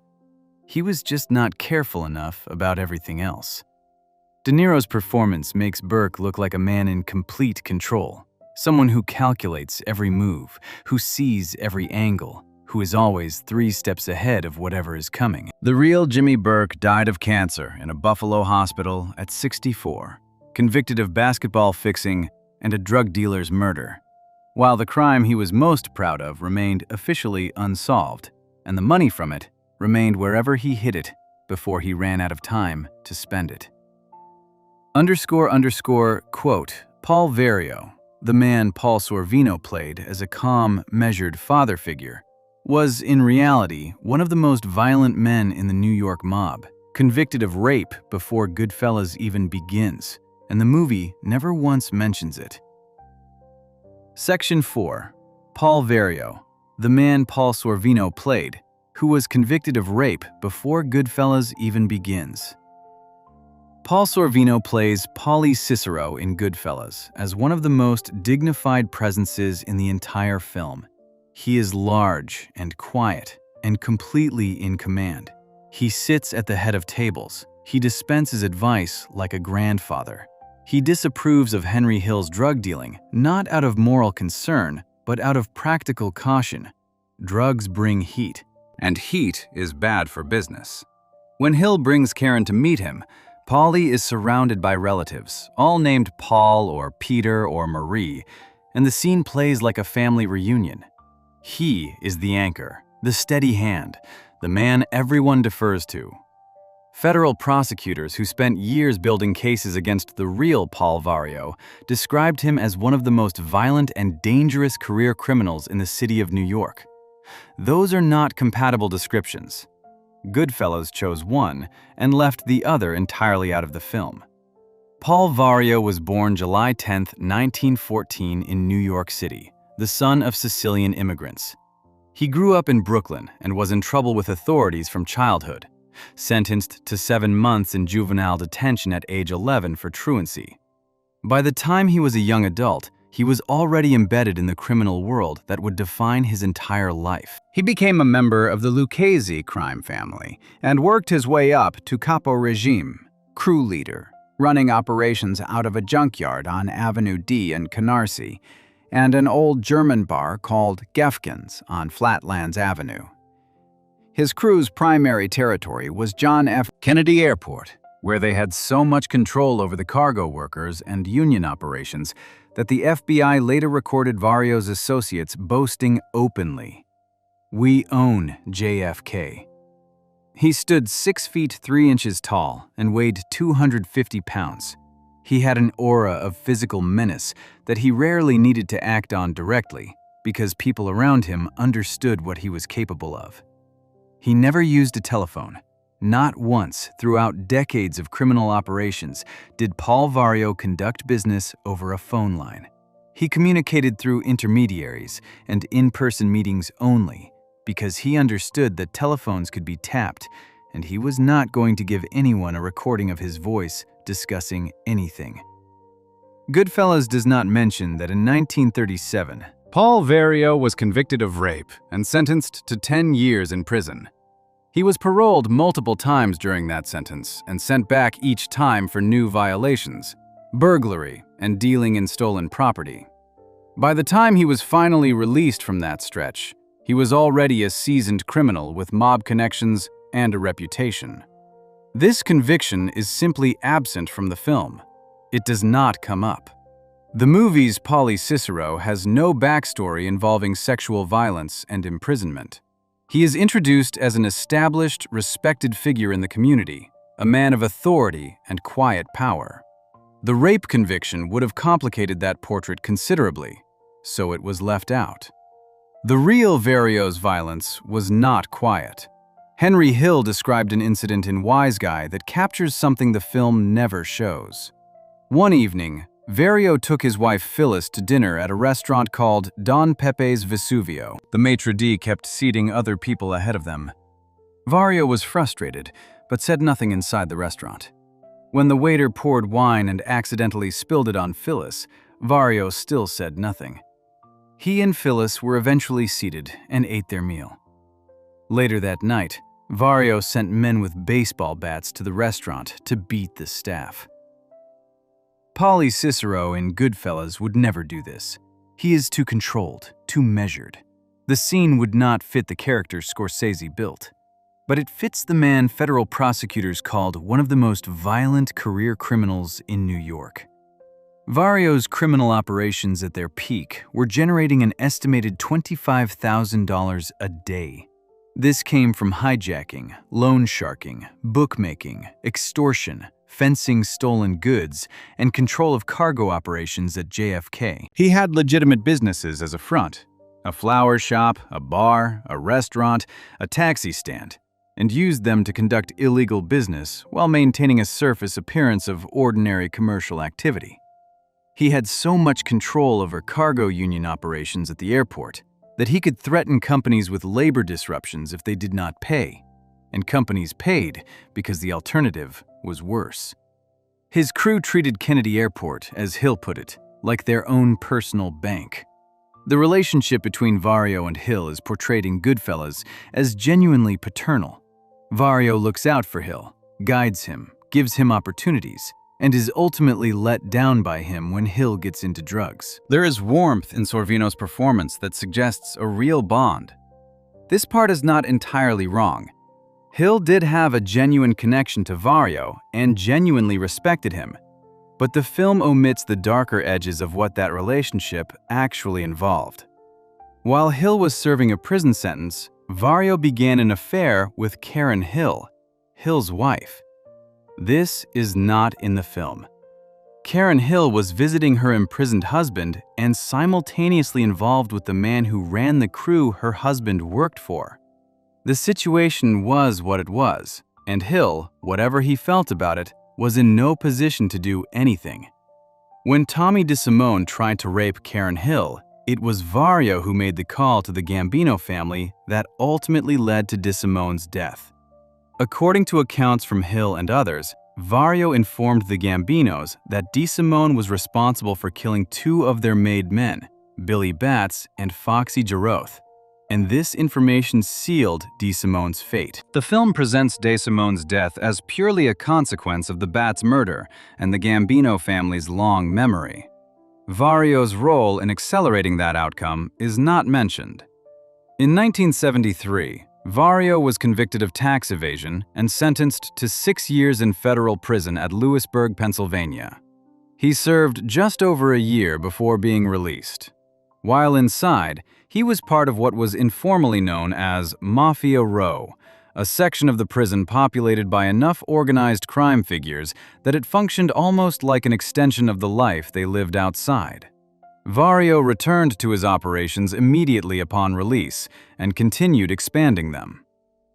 He was just not careful enough about everything else. De Niro's performance makes Burke look like a man in complete control, someone who calculates every move, who sees every angle, who is always 3 steps ahead of whatever is coming. The real Jimmy Burke died of cancer in a Buffalo hospital at 64, convicted of basketball fixing and a drug dealer's murder, while the crime he was most proud of remained officially unsolved, and the money from it remained wherever he hid it before he ran out of time to spend it. Quote, Paul Vario, the man Paul Sorvino played as a calm, measured father figure, was in reality one of the most violent men in the New York mob, convicted of rape before Goodfellas even begins, and the movie never once mentions it. Section 4. Paul Vario, the man Paul Sorvino played, who was convicted of rape before Goodfellas even begins. Paul Sorvino plays Paulie Cicero in Goodfellas as one of the most dignified presences in the entire film. He is large and quiet and completely in command. He sits at the head of tables. He dispenses advice like a grandfather. He disapproves of Henry Hill's drug dealing, not out of moral concern, but out of practical caution. Drugs bring heat, and heat is bad for business. When Hill brings Karen to meet him, Paulie is surrounded by relatives, all named Paul or Peter or Marie, and the scene plays like a family reunion. He is the anchor, the steady hand, the man everyone defers to. Federal prosecutors who spent years building cases against the real Paul Vario described him as one of the most violent and dangerous career criminals in the city of New York. Those are not compatible descriptions. Goodfellas chose one and left the other entirely out of the film. Paul Vario was born July 10, 1914 in New York City, the son of Sicilian immigrants. He grew up in Brooklyn and was in trouble with authorities from childhood, sentenced to 7 months in juvenile detention at age 11 for truancy. By the time he was a young adult, he was already embedded in the criminal world that would define his entire life. He became a member of the Lucchese crime family and worked his way up to capo regime, crew leader, running operations out of a junkyard on Avenue D in Canarsie and an old German bar called Gefkin's on Flatlands Avenue. His crew's primary territory was John F. Kennedy Airport, where they had so much control over the cargo workers and union operations that the FBI later recorded Vario's associates boasting openly, "We own JFK." He stood 6 feet 3 inches tall and weighed 250 pounds. He had an aura of physical menace that he rarely needed to act on directly because people around him understood what he was capable of. He never used a telephone. Not once throughout decades of criminal operations did Paul Vario conduct business over a phone line. He communicated through intermediaries and in-person meetings only because he understood that telephones could be tapped, and he was not going to give anyone a recording of his voice discussing anything. Goodfellas does not mention that in 1937, Paul Vario was convicted of rape and sentenced to 10 years in prison. He was paroled multiple times during that sentence and sent back each time for new violations, burglary, and dealing in stolen property. By the time he was finally released from that stretch, he was already a seasoned criminal with mob connections and a reputation. This conviction is simply absent from the film. It does not come up. The movie's Paulie Cicero has no backstory involving sexual violence and imprisonment. He is introduced as an established, respected figure in the community, a man of authority and quiet power. The rape conviction would have complicated that portrait considerably, so it was left out. The real Vario's violence was not quiet. Henry Hill described an incident in Wise Guy that captures something the film never shows. One evening, Vario took his wife Phyllis to dinner at a restaurant called Don Pepe's Vesuvio. The maitre d' kept seating other people ahead of them. Vario was frustrated, but said nothing inside the restaurant. When the waiter poured wine and accidentally spilled it on Phyllis, Vario still said nothing. He and Phyllis were eventually seated and ate their meal. Later that night, Vario sent men with baseball bats to the restaurant to beat the staff. Paulie Cicero in Goodfellas would never do this. He is too controlled, too measured. The scene would not fit the character Scorsese built, but it fits the man federal prosecutors called one of the most violent career criminals in New York. Vario's criminal operations at their peak were generating an estimated $25,000 a day. This came from hijacking, loan sharking, bookmaking, extortion, fencing stolen goods, and control of cargo operations at JFK. He had legitimate businesses as a front, a flower shop, a bar, a restaurant, a taxi stand, and used them to conduct illegal business while maintaining a surface appearance of ordinary commercial activity. He had so much control over cargo union operations at the airport that he could threaten companies with labor disruptions if they did not pay, and companies paid because the alternative was worse. His crew treated Kennedy Airport, as Hill put it, like their own personal bank. The relationship between Vario and Hill is portrayed in Goodfellas as genuinely paternal. Vario looks out for Hill, guides him, gives him opportunities, and is ultimately let down by him when Hill gets into drugs. There is warmth in Sorvino's performance that suggests a real bond. This part is not entirely wrong. Hill did have a genuine connection to Vario and genuinely respected him, but the film omits the darker edges of what that relationship actually involved. While Hill was serving a prison sentence, Vario began an affair with Karen Hill, Hill's wife. This is not in the film. Karen Hill was visiting her imprisoned husband and simultaneously involved with the man who ran the crew her husband worked for. The situation was what it was, and Hill, whatever he felt about it, was in no position to do anything. When Tommy DeSimone tried to rape Karen Hill, it was Vario who made the call to the Gambino family that ultimately led to DeSimone's death. According to accounts from Hill and others, Vario informed the Gambinos that DeSimone was responsible for killing two of their made men, Billy Batts and Foxy Jaroth, and this information sealed DeSimone's fate. The film presents DeSimone's death as purely a consequence of the Batts murder and the Gambino family's long memory. Vario's role in accelerating that outcome is not mentioned. In 1973, Vario was convicted of tax evasion and sentenced to 6 years in federal prison at Lewisburg, Pennsylvania. He served just over a year before being released. While inside, he was part of what was informally known as Mafia Row, a section of the prison populated by enough organized crime figures that it functioned almost like an extension of the life they lived outside. Vario returned to his operations immediately upon release and continued expanding them.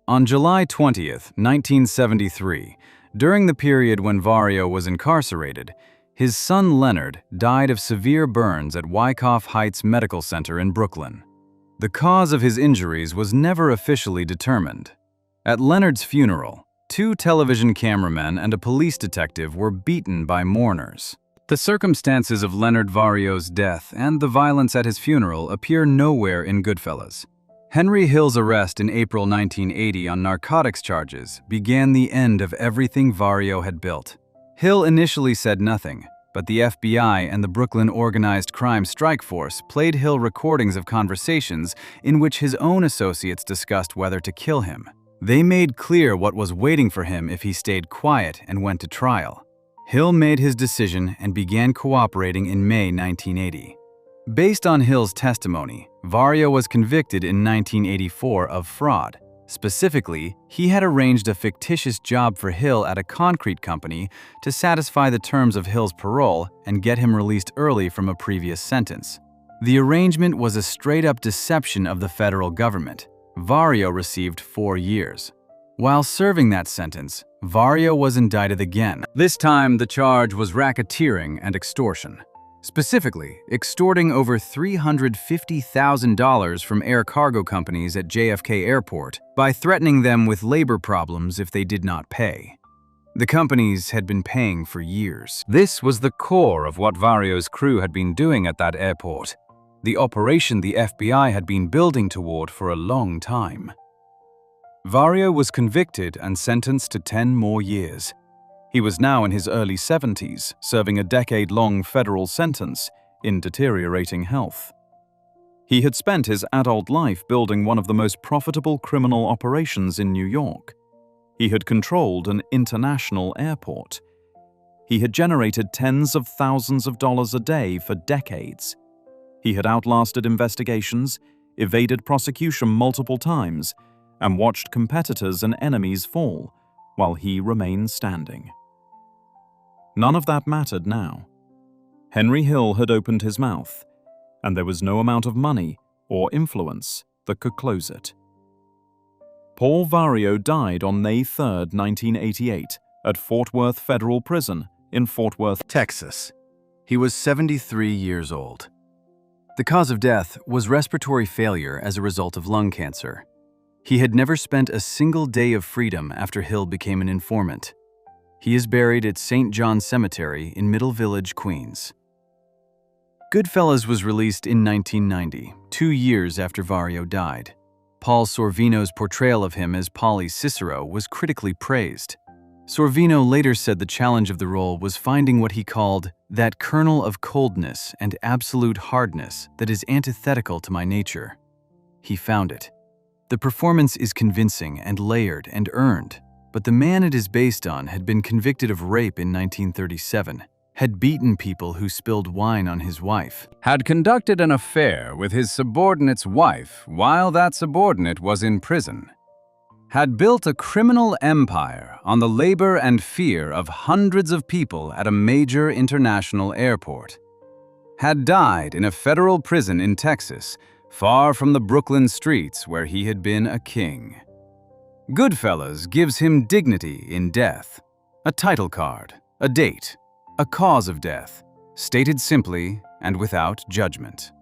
On July 20th, 1973, during the period when Vario was incarcerated, his son Leonard died of severe burns at Wyckoff Heights Medical Center in Brooklyn. The cause of his injuries was never officially determined. At Leonard's funeral, 2 television cameramen and a police detective were beaten by mourners. The circumstances of Leonard Vario's death and the violence at his funeral appear nowhere in Goodfellas. Henry Hill's arrest in April 1980 on narcotics charges began the end of everything Vario had built. Hill initially said nothing, but the FBI and the Brooklyn Organized Crime Strike Force played Hill recordings of conversations in which his own associates discussed whether to kill him. They made clear what was waiting for him if he stayed quiet and went to trial. Hill made his decision and began cooperating in May 1980. Based on Hill's testimony, Vario was convicted in 1984 of fraud. Specifically, he had arranged a fictitious job for Hill at a concrete company to satisfy the terms of Hill's parole and get him released early from a previous sentence. The arrangement was a straight-up deception of the federal government. Vario received 4 years. While serving that sentence, Vario was indicted again. This time, the charge was racketeering and extortion. Specifically, extorting over $350,000 from air cargo companies at JFK Airport by threatening them with labor problems if they did not pay. The companies had been paying for years. This was the core of what Vario's crew had been doing at that airport, the operation the FBI had been building toward for a long time. Vario was convicted and sentenced to 10 more years. He was now in his early 70s, serving a decade-long federal sentence in deteriorating health. He had spent his adult life building one of the most profitable criminal operations in New York. He had controlled an international airport. He had generated tens of thousands of dollars a day for decades. He had outlasted investigations, evaded prosecution multiple times, and watched competitors and enemies fall, while he remained standing. None of that mattered now. Henry Hill had opened his mouth, and there was no amount of money or influence that could close it. Paul Vario died on May 3, 1988, at Fort Worth Federal Prison in Fort Worth, Texas. He was 73 years old. The cause of death was respiratory failure as a result of lung cancer. He had never spent a single day of freedom after Hill became an informant. He is buried at St. John Cemetery in Middle Village, Queens. Goodfellas was released in 1990, 2 years after Vario died. Paul Sorvino's portrayal of him as Paulie Cicero was critically praised. Sorvino later said the challenge of the role was finding what he called that kernel of coldness and absolute hardness that is antithetical to my nature. He found it. The performance is convincing and layered and earned, but the man it is based on had been convicted of rape in 1937, had beaten people who spilled wine on his wife, had conducted an affair with his subordinate's wife while that subordinate was in prison, had built a criminal empire on the labor and fear of hundreds of people at a major international airport, had died in a federal prison in Texas, far from the Brooklyn streets where he had been a king. Goodfellas gives him dignity in death, a title card, a date, a cause of death, stated simply and without judgment.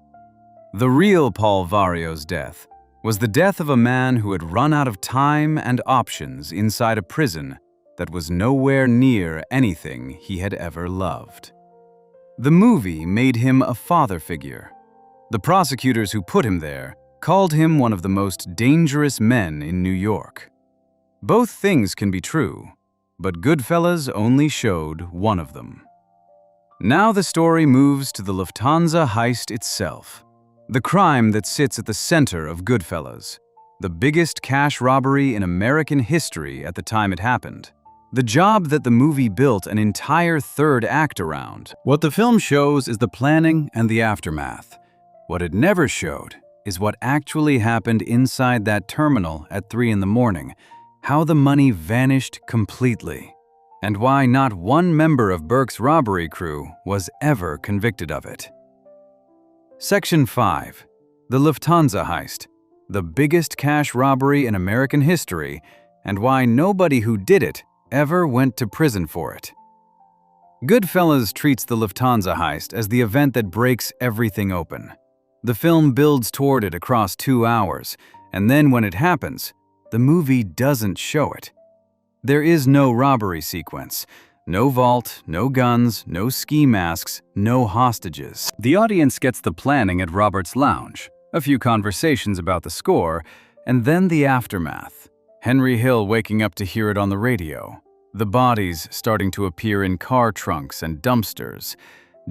The real Paul Vario's death was the death of a man who had run out of time and options inside a prison that was nowhere near anything he had ever loved. The movie made him a father figure. The prosecutors who put him there called him one of the most dangerous men in New York. Both things can be true, but Goodfellas only showed one of them. Now the story moves to the Lufthansa heist itself, the crime that sits at the center of Goodfellas, the biggest cash robbery in American history at the time it happened, the job that the movie built an entire third act around. What the film shows is the planning and the aftermath. What it never showed is what actually happened inside that terminal at 3 in the morning, how the money vanished completely, and why not one member of Burke's robbery crew was ever convicted of it. Section 5. The Lufthansa heist, the biggest cash robbery in American history, and why nobody who did it ever went to prison for it. Goodfellas treats the Lufthansa heist as the event that breaks everything open. The film builds toward it across 2 hours, and then when it happens, the movie doesn't show it. There is no robbery sequence, no vault, no guns, no ski masks, no hostages. The audience gets the planning at Robert's Lounge, a few conversations about the score, and then the aftermath. Henry Hill waking up to hear it on the radio, the bodies starting to appear in car trunks and dumpsters,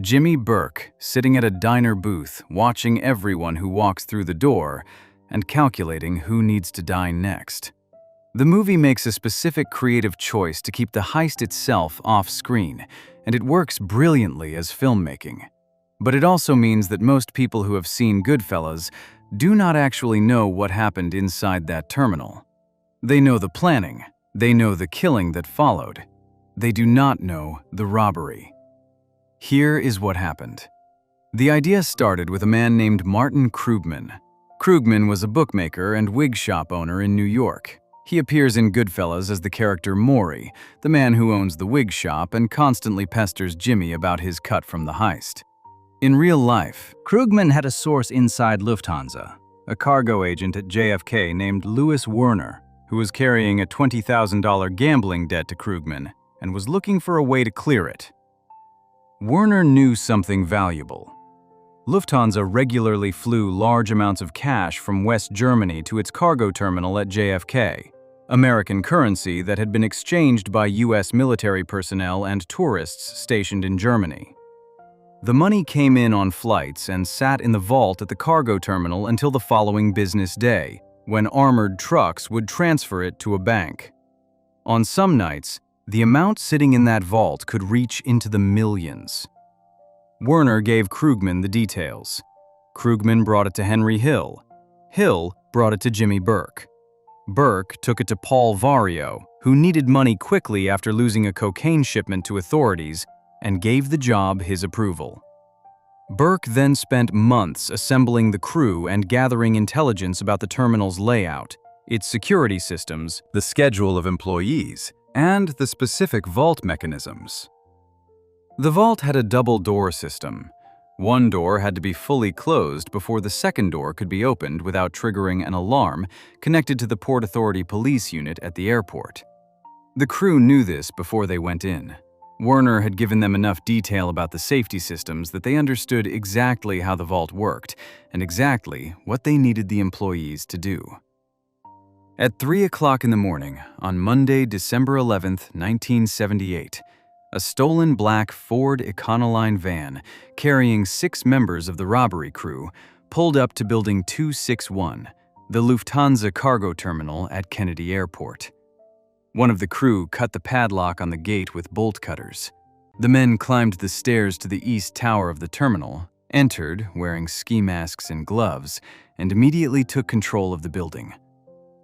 Jimmy Burke sitting at a diner booth watching everyone who walks through the door and calculating who needs to die next. The movie makes a specific creative choice to keep the heist itself off-screen, and it works brilliantly as filmmaking. But it also means that most people who have seen Goodfellas do not actually know what happened inside that terminal. They know the planning, they know the killing that followed. They do not know the robbery. Here is what happened. The idea started with a man named Martin Krugman. Krugman was a bookmaker and wig shop owner in New York. He appears in Goodfellas as the character Maury, the man who owns the wig shop and constantly pesters Jimmy about his cut from the heist. In real life, Krugman had a source inside Lufthansa, a cargo agent at JFK named Louis Werner, who was carrying a $20,000 gambling debt to Krugman and was looking for a way to clear it. Werner knew something valuable. Lufthansa regularly flew large amounts of cash from West Germany to its cargo terminal at JFK, American currency that had been exchanged by U.S. military personnel and tourists stationed in Germany. The money came in on flights and sat in the vault at the cargo terminal until the following business day, when armored trucks would transfer it to a bank. On some nights, the amount sitting in that vault could reach into the millions. Werner gave Krugman the details. Krugman brought it to Henry Hill. Hill brought it to Jimmy Burke. Burke took it to Paul Vario, who needed money quickly after losing a cocaine shipment to authorities, and gave the job his approval. Burke then spent months assembling the crew and gathering intelligence about the terminal's layout, its security systems, the schedule of employees, and the specific vault mechanisms. The vault had a double-door system. One door had to be fully closed before the second door could be opened without triggering an alarm connected to the Port Authority police unit at the airport. The crew knew this before they went in. Werner had given them enough detail about the safety systems that they understood exactly how the vault worked and exactly what they needed the employees to do. At 3 o'clock in the morning on Monday, December 11th, 1978, a stolen black Ford Econoline van carrying 6 members of the robbery crew pulled up to Building 261, the Lufthansa cargo terminal at Kennedy Airport. One of the crew cut the padlock on the gate with bolt cutters. The men climbed the stairs to the east tower of the terminal, entered wearing ski masks and gloves, and immediately took control of the building.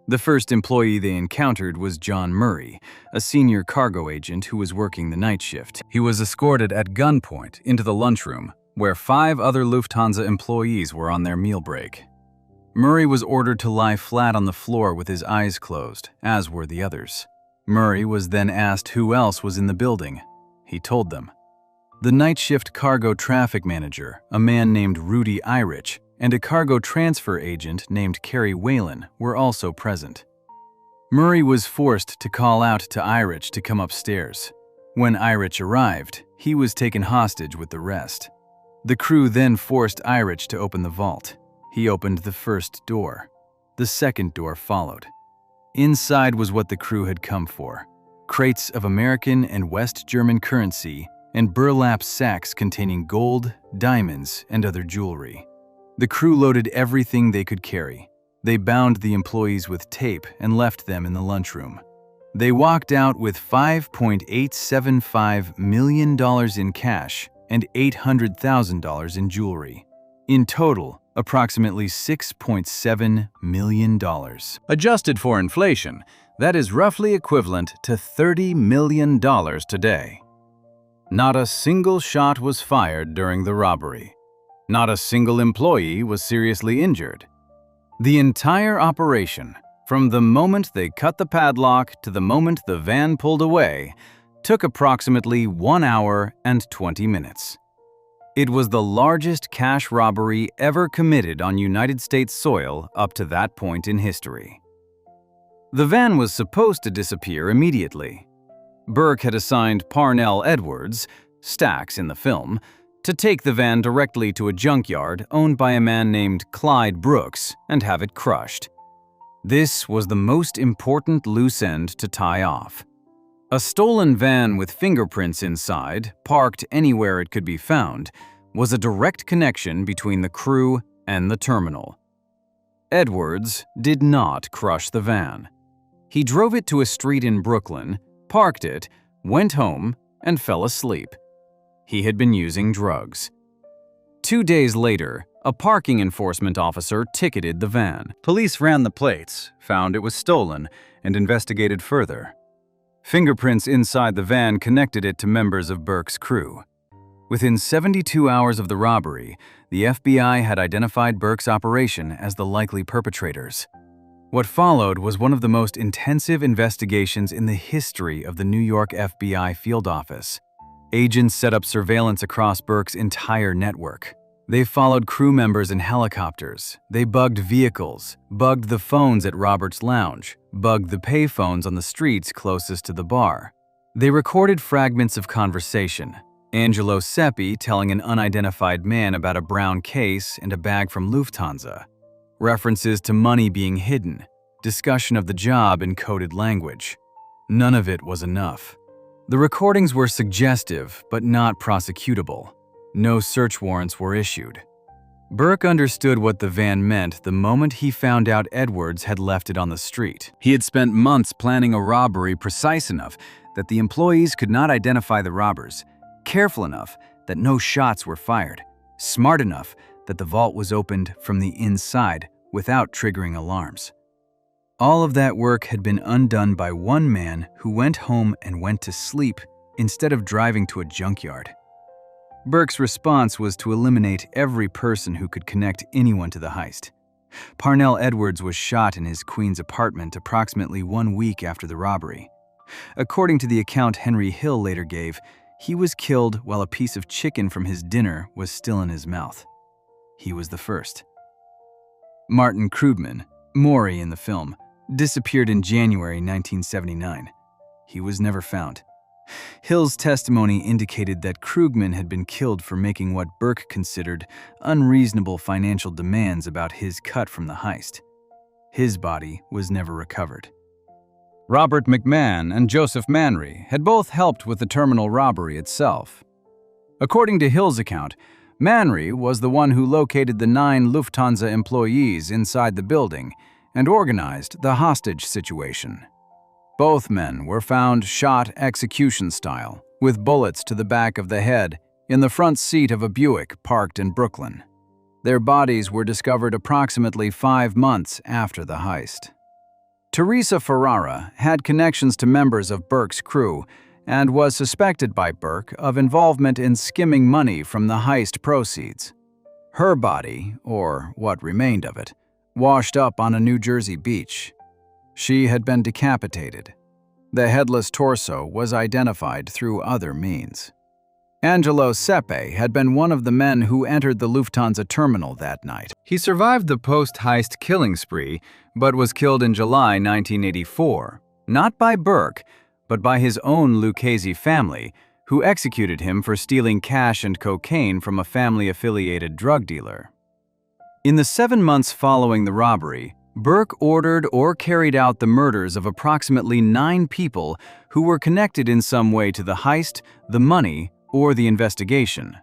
The first employee they encountered was John Murray, a senior cargo agent who was working the night shift. He was escorted at gunpoint into the lunchroom, where 5 other Lufthansa employees were on their meal break. Murray was ordered to lie flat on the floor with his eyes closed, as were the others. Murray was then asked who else was in the building. He told them. The night shift cargo traffic manager, a man named Rudy Irich, and a cargo transfer agent named Kerry Whalen were also present. Murray was forced to call out to Irich to come upstairs. When Irich arrived, he was taken hostage with the rest. The crew then forced Irich to open the vault. He opened the first door. The second door followed. Inside was what the crew had come for: crates of American and West German currency and burlap sacks containing gold, diamonds, and other jewelry. The crew loaded everything they could carry. They bound the employees with tape and left them in the lunchroom. They walked out with $5.875 million in cash and $800,000 in jewelry. In total, approximately $6.7 million. Adjusted for inflation, that is roughly equivalent to $30 million today. Not a single shot was fired during the robbery. Not a single employee was seriously injured. The entire operation, from the moment they cut the padlock to the moment the van pulled away, took approximately 1 hour and 20 minutes. It was the largest cash robbery ever committed on United States soil up to that point in history. The van was supposed to disappear immediately. Burke had assigned Parnell Edwards, Stax in the film, to take the van directly to a junkyard owned by a man named Clyde Brooks and have it crushed. This was the most important loose end to tie off. A stolen van with fingerprints inside, parked anywhere it could be found, was a direct connection between the crew and the terminal. Edwards did not crush the van. He drove it to a street in Brooklyn, parked it, went home, and fell asleep. He had been using drugs. 2 days later, a parking enforcement officer ticketed the van. Police ran the plates, found it was stolen, and investigated further. Fingerprints inside the van connected it to members of Burke's crew. Within 72 hours of the robbery, the FBI had identified Burke's operation as the likely perpetrators. What followed was one of the most intensive investigations in the history of the New York FBI field office. Agents set up surveillance across Burke's entire network. They followed crew members in helicopters. They bugged vehicles, bugged the phones at Robert's Lounge, bugged the payphones on the streets closest to the bar. They recorded fragments of conversation. Angelo Seppi telling an unidentified man about a brown case and a bag from Lufthansa. References to money being hidden. Discussion of the job in coded language. None of it was enough. The recordings were suggestive, but not prosecutable. No search warrants were issued. Burke understood what the van meant the moment he found out Edwards had left it on the street. He had spent months planning a robbery precise enough that the employees could not identify the robbers, careful enough that no shots were fired, smart enough that the vault was opened from the inside without triggering alarms. All of that work had been undone by one man who went home and went to sleep instead of driving to a junkyard. Burke's response was to eliminate every person who could connect anyone to the heist. Parnell Edwards was shot in his Queens apartment approximately 1 week after the robbery. According to the account Henry Hill later gave, he was killed while a piece of chicken from his dinner was still in his mouth. He was the first. Martin Krugman, Maury in the film, disappeared in January 1979. He was never found. Hill's testimony indicated that Krugman had been killed for making what Burke considered unreasonable financial demands about his cut from the heist. His body was never recovered. Robert McMahon and Joseph Manry had both helped with the terminal robbery itself. According to Hill's account, Manry was the one who located the 9 Lufthansa employees inside the building and organized the hostage situation. Both men were found shot execution style, with bullets to the back of the head in the front seat of a Buick parked in Brooklyn. Their bodies were discovered approximately 5 months after the heist. Teresa Ferrara had connections to members of Burke's crew and was suspected by Burke of involvement in skimming money from the heist proceeds. Her body, or what remained of it, washed up on a New Jersey beach. She had been decapitated. The headless torso was identified through other means. Angelo Sepe had been one of the men who entered the Lufthansa terminal that night. He survived the post-heist killing spree, but was killed in July 1984, not by Burke, but by his own Lucchese family, who executed him for stealing cash and cocaine from a family-affiliated drug dealer. In the 7 months following the robbery, Burke ordered or carried out the murders of approximately 9 people who were connected in some way to the heist, the money, or the investigation.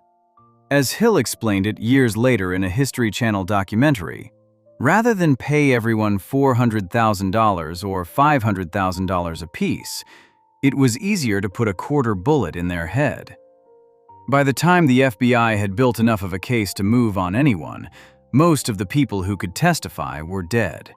As Hill explained it years later in a History Channel documentary, rather than pay everyone $400,000 or $500,000 apiece, it was easier to put a quarter bullet in their head. By the time the FBI had built enough of a case to move on anyone, most of the people who could testify were dead.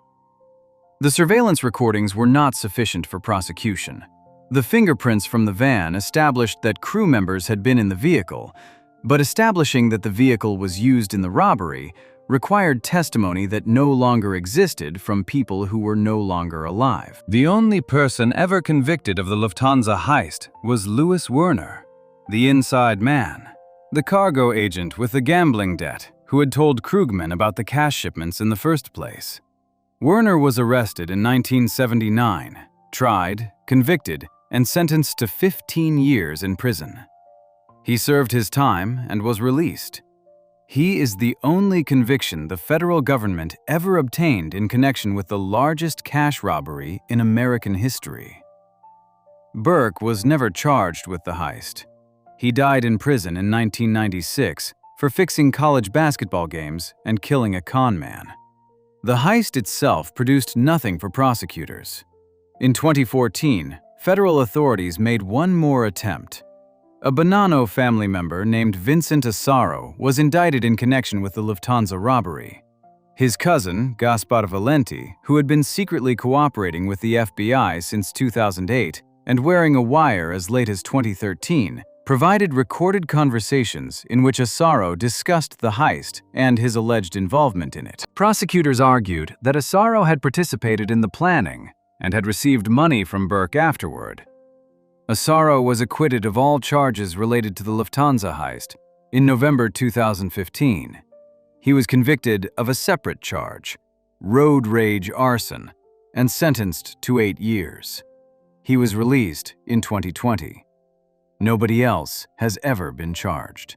The surveillance recordings were not sufficient for prosecution. The fingerprints from the van established that crew members had been in the vehicle, but establishing that the vehicle was used in the robbery required testimony that no longer existed from people who were no longer alive. The only person ever convicted of the Lufthansa heist was Louis Werner, the inside man, the cargo agent with the gambling debt who had told Krugman about the cash shipments in the first place. Werner was arrested in 1979, tried, convicted, and sentenced to 15 years in prison. He served his time and was released. He is the only conviction the federal government ever obtained in connection with the largest cash robbery in American history. Burke was never charged with the heist. He died in prison in 1996 for fixing college basketball games and killing a con man. The heist itself produced nothing for prosecutors. In 2014, federal authorities made one more attempt. A Bonanno family member named Vincent Asaro was indicted in connection with the Lufthansa robbery. His cousin, Gaspar Valenti, who had been secretly cooperating with the FBI since 2008 and wearing a wire as late as 2013, provided recorded conversations in which Asaro discussed the heist and his alleged involvement in it. Prosecutors argued that Asaro had participated in the planning and had received money from Burke afterward. Asaro was acquitted of all charges related to the Lufthansa heist in November 2015. He was convicted of a separate charge, road rage arson, and sentenced to 8 years. He was released in 2020. Nobody else has ever been charged.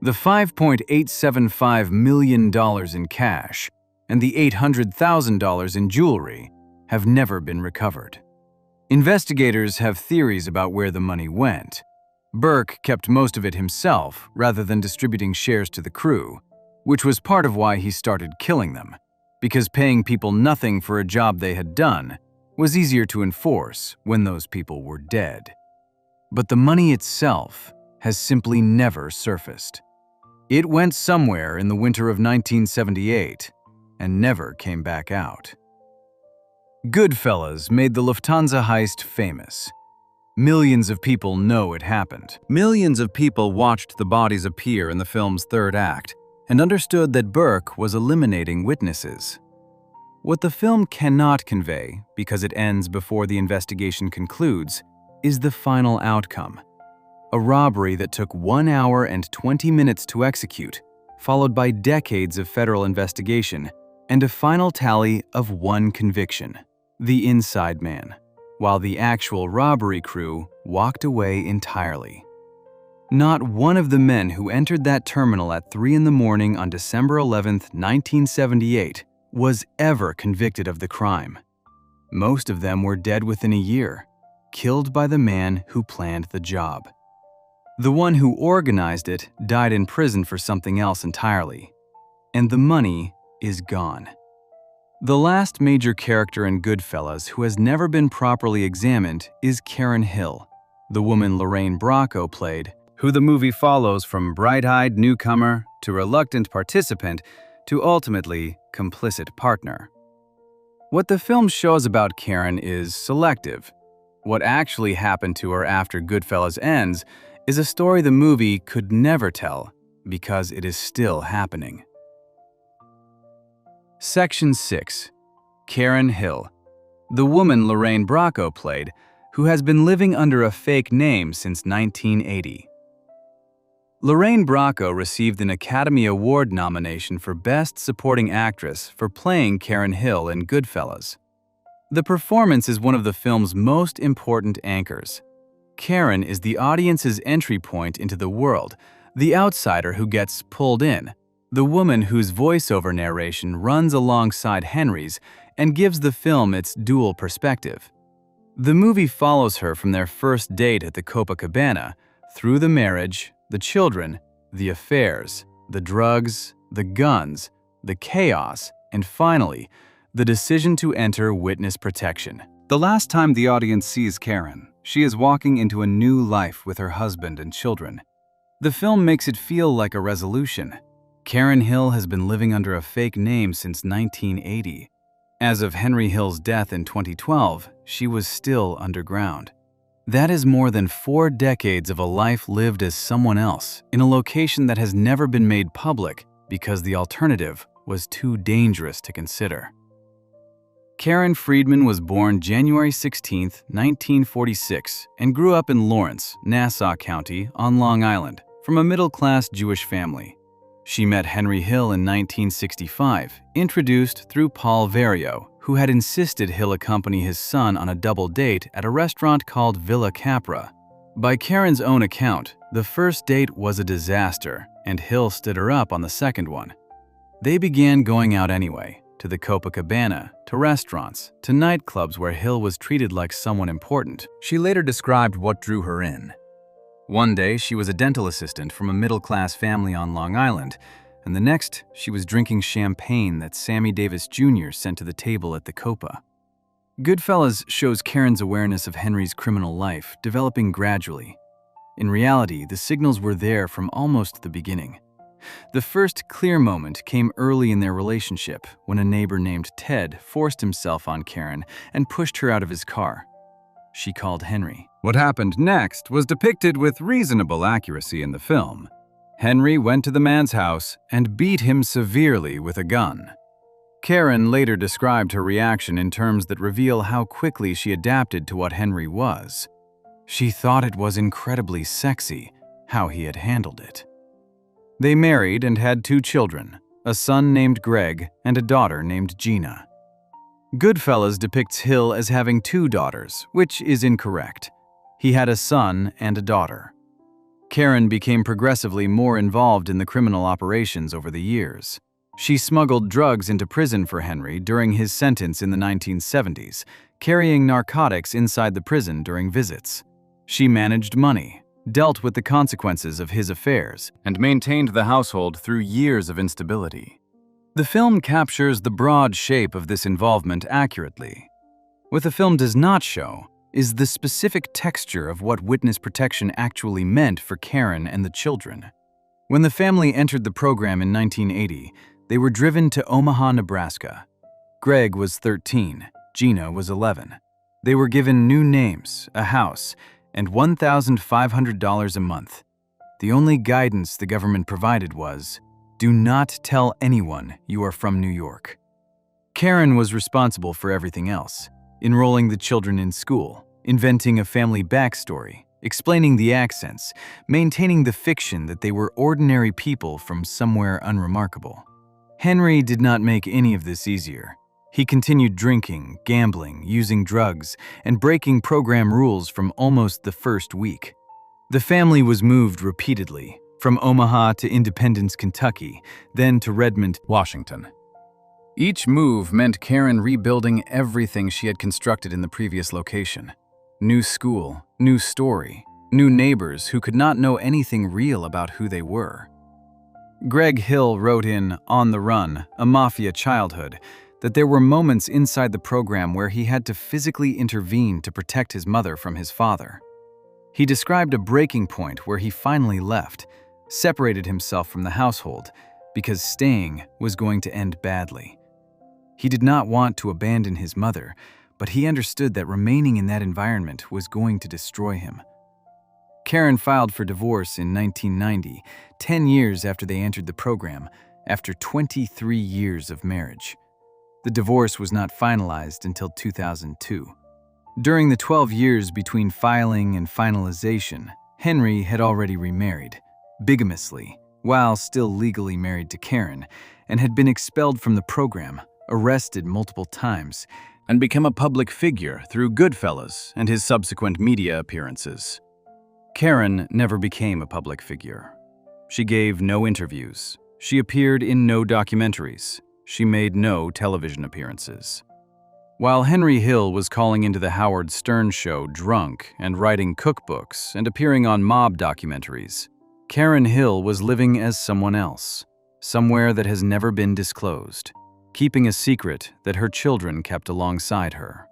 The $5.875 million in cash and the $800,000 in jewelry have never been recovered. Investigators have theories about where the money went. Burke kept most of it himself rather than distributing shares to the crew, which was part of why he started killing them, because paying people nothing for a job they had done was easier to enforce when those people were dead. But the money itself has simply never surfaced. It went somewhere in the winter of 1978 and never came back out. Goodfellas made the Lufthansa heist famous. Millions of people know it happened. Millions of people watched the bodies appear in the film's third act and understood that Burke was eliminating witnesses. What the film cannot convey, because it ends before the investigation concludes, is the final outcome. A robbery that took 1 hour and 20 minutes to execute, followed by decades of federal investigation, and a final tally of 1 conviction, the inside man, while the actual robbery crew walked away entirely. Not one of the men who entered that terminal at 3 in the morning on December 11, 1978, was ever convicted of the crime. Most of them were dead within a year, killed by the man who planned the job. The one who organized it died in prison for something else entirely, and the money is gone. The last major character in Goodfellas who has never been properly examined is Karen Hill, the woman Lorraine Bracco played, who the movie follows from bright-eyed newcomer to reluctant participant to ultimately complicit partner. What the film shows about Karen is selective. What actually happened to her after Goodfellas ends is a story the movie could never tell because it is still happening. Section 6. Karen Hill, the woman Lorraine Bracco played, who has been living under a fake name since 1980. Lorraine Bracco received an Academy Award nomination for Best Supporting Actress for playing Karen Hill in Goodfellas. The performance is one of the film's most important anchors. Karen is the audience's entry point into the world, the outsider who gets pulled in, the woman whose voiceover narration runs alongside Henry's and gives the film its dual perspective. The movie follows her from their first date at the Copacabana, through the marriage, the children, the affairs, the drugs, the guns, the chaos, and finally, the decision to enter witness protection. The last time the audience sees Karen, she is walking into a new life with her husband and children. The film makes it feel like a resolution. Karen Hill has been living under a fake name since 1980. As of Henry Hill's death in 2012, she was still underground. That is more than 4 decades of a life lived as someone else in a location that has never been made public because the alternative was too dangerous to consider. Karen Friedman was born January 16, 1946, and grew up in Lawrence, Nassau County, on Long Island, from a middle-class Jewish family. She met Henry Hill in 1965, introduced through Paul Vario, who had insisted Hill accompany his son on a double date at a restaurant called Villa Capra. By Karen's own account, the first date was a disaster, and Hill stood her up on the second one. They began going out anyway, to the Copacabana, to restaurants, to nightclubs where Hill was treated like someone important. She later described what drew her in. One day, she was a dental assistant from a middle-class family on Long Island, and the next, she was drinking champagne that Sammy Davis Jr. sent to the table at the Copa. Goodfellas shows Karen's awareness of Henry's criminal life developing gradually. In reality, the signals were there from almost the beginning. The first clear moment came early in their relationship when a neighbor named Ted forced himself on Karen and pushed her out of his car. She called Henry. What happened next was depicted with reasonable accuracy in the film. Henry went to the man's house and beat him severely with a gun. Karen later described her reaction in terms that reveal how quickly she adapted to what Henry was. She thought it was incredibly sexy how he had handled it. They married and had 2 children, a son named Greg and a daughter named Gina. Goodfellas depicts Hill as having 2 daughters, which is incorrect. He had a son and a daughter. Karen became progressively more involved in the criminal operations over the years. She smuggled drugs into prison for Henry during his sentence in the 1970s, carrying narcotics inside the prison during visits. She managed money, dealt with the consequences of his affairs, and maintained the household through years of instability. The film captures the broad shape of this involvement accurately. What the film does not show is the specific texture of what witness protection actually meant for Karen and the children. When the family entered the program in 1980, they were driven to Omaha, Nebraska. Greg was 13, Gina was 11. They were given new names, a house, and $1,500 a month. The only guidance the government provided was, do not tell anyone you are from New York. Karen was responsible for everything else, enrolling the children in school, inventing a family backstory, explaining the accents, maintaining the fiction that they were ordinary people from somewhere unremarkable. Henry did not make any of this easier. He continued drinking, gambling, using drugs, and breaking program rules from almost the first week. The family was moved repeatedly, from Omaha to Independence, Kentucky, then to Redmond, Washington. Each move meant Karen rebuilding everything she had constructed in the previous location. New school, new story, new neighbors who could not know anything real about who they were. Greg Hill wrote in On the Run, A Mafia Childhood, that there were moments inside the program where he had to physically intervene to protect his mother from his father. He described a breaking point where he finally left, separated himself from the household, because staying was going to end badly. He did not want to abandon his mother, but he understood that remaining in that environment was going to destroy him. Karen filed for divorce in 1990, 10 years after they entered the program, after 23 years of marriage. The divorce was not finalized until 2002. During the 12 years between filing and finalization, Henry had already remarried, bigamously, while still legally married to Karen, and had been expelled from the program, arrested multiple times, and become a public figure through Goodfellas and his subsequent media appearances. Karen never became a public figure. She gave no interviews. She appeared in no documentaries. She made no television appearances. While Henry Hill was calling into the Howard Stern show drunk and writing cookbooks and appearing on mob documentaries, Karen Hill was living as someone else, somewhere that has never been disclosed, keeping a secret that her children kept alongside her.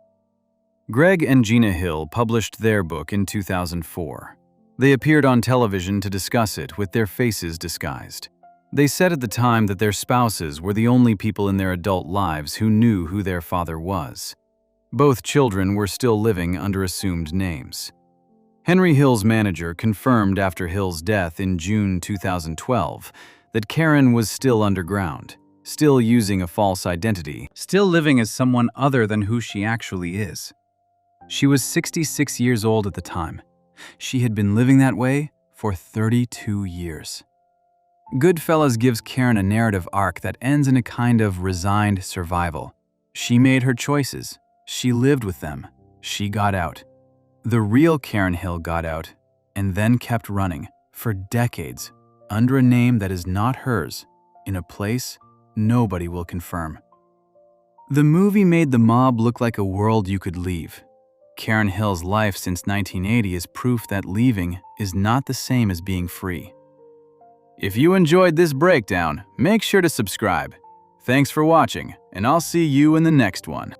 Greg and Gina Hill published their book in 2004. They appeared on television to discuss it with their faces disguised. They said at the time that their spouses were the only people in their adult lives who knew who their father was. Both children were still living under assumed names. Henry Hill's manager confirmed after Hill's death in June 2012 that Karen was still underground, still using a false identity, still living as someone other than who she actually is. She was 66 years old at the time. She had been living that way for 32 years. Goodfellas gives Karen a narrative arc that ends in a kind of resigned survival. She made her choices. She lived with them. She got out. The real Karen Hill got out and then kept running for decades under a name that is not hers, in a place nobody will confirm. The movie made the mob look like a world you could leave. Karen Hill's life since 1980 is proof that leaving is not the same as being free. If you enjoyed this breakdown, make sure to subscribe. Thanks for watching, and I'll see you in the next one.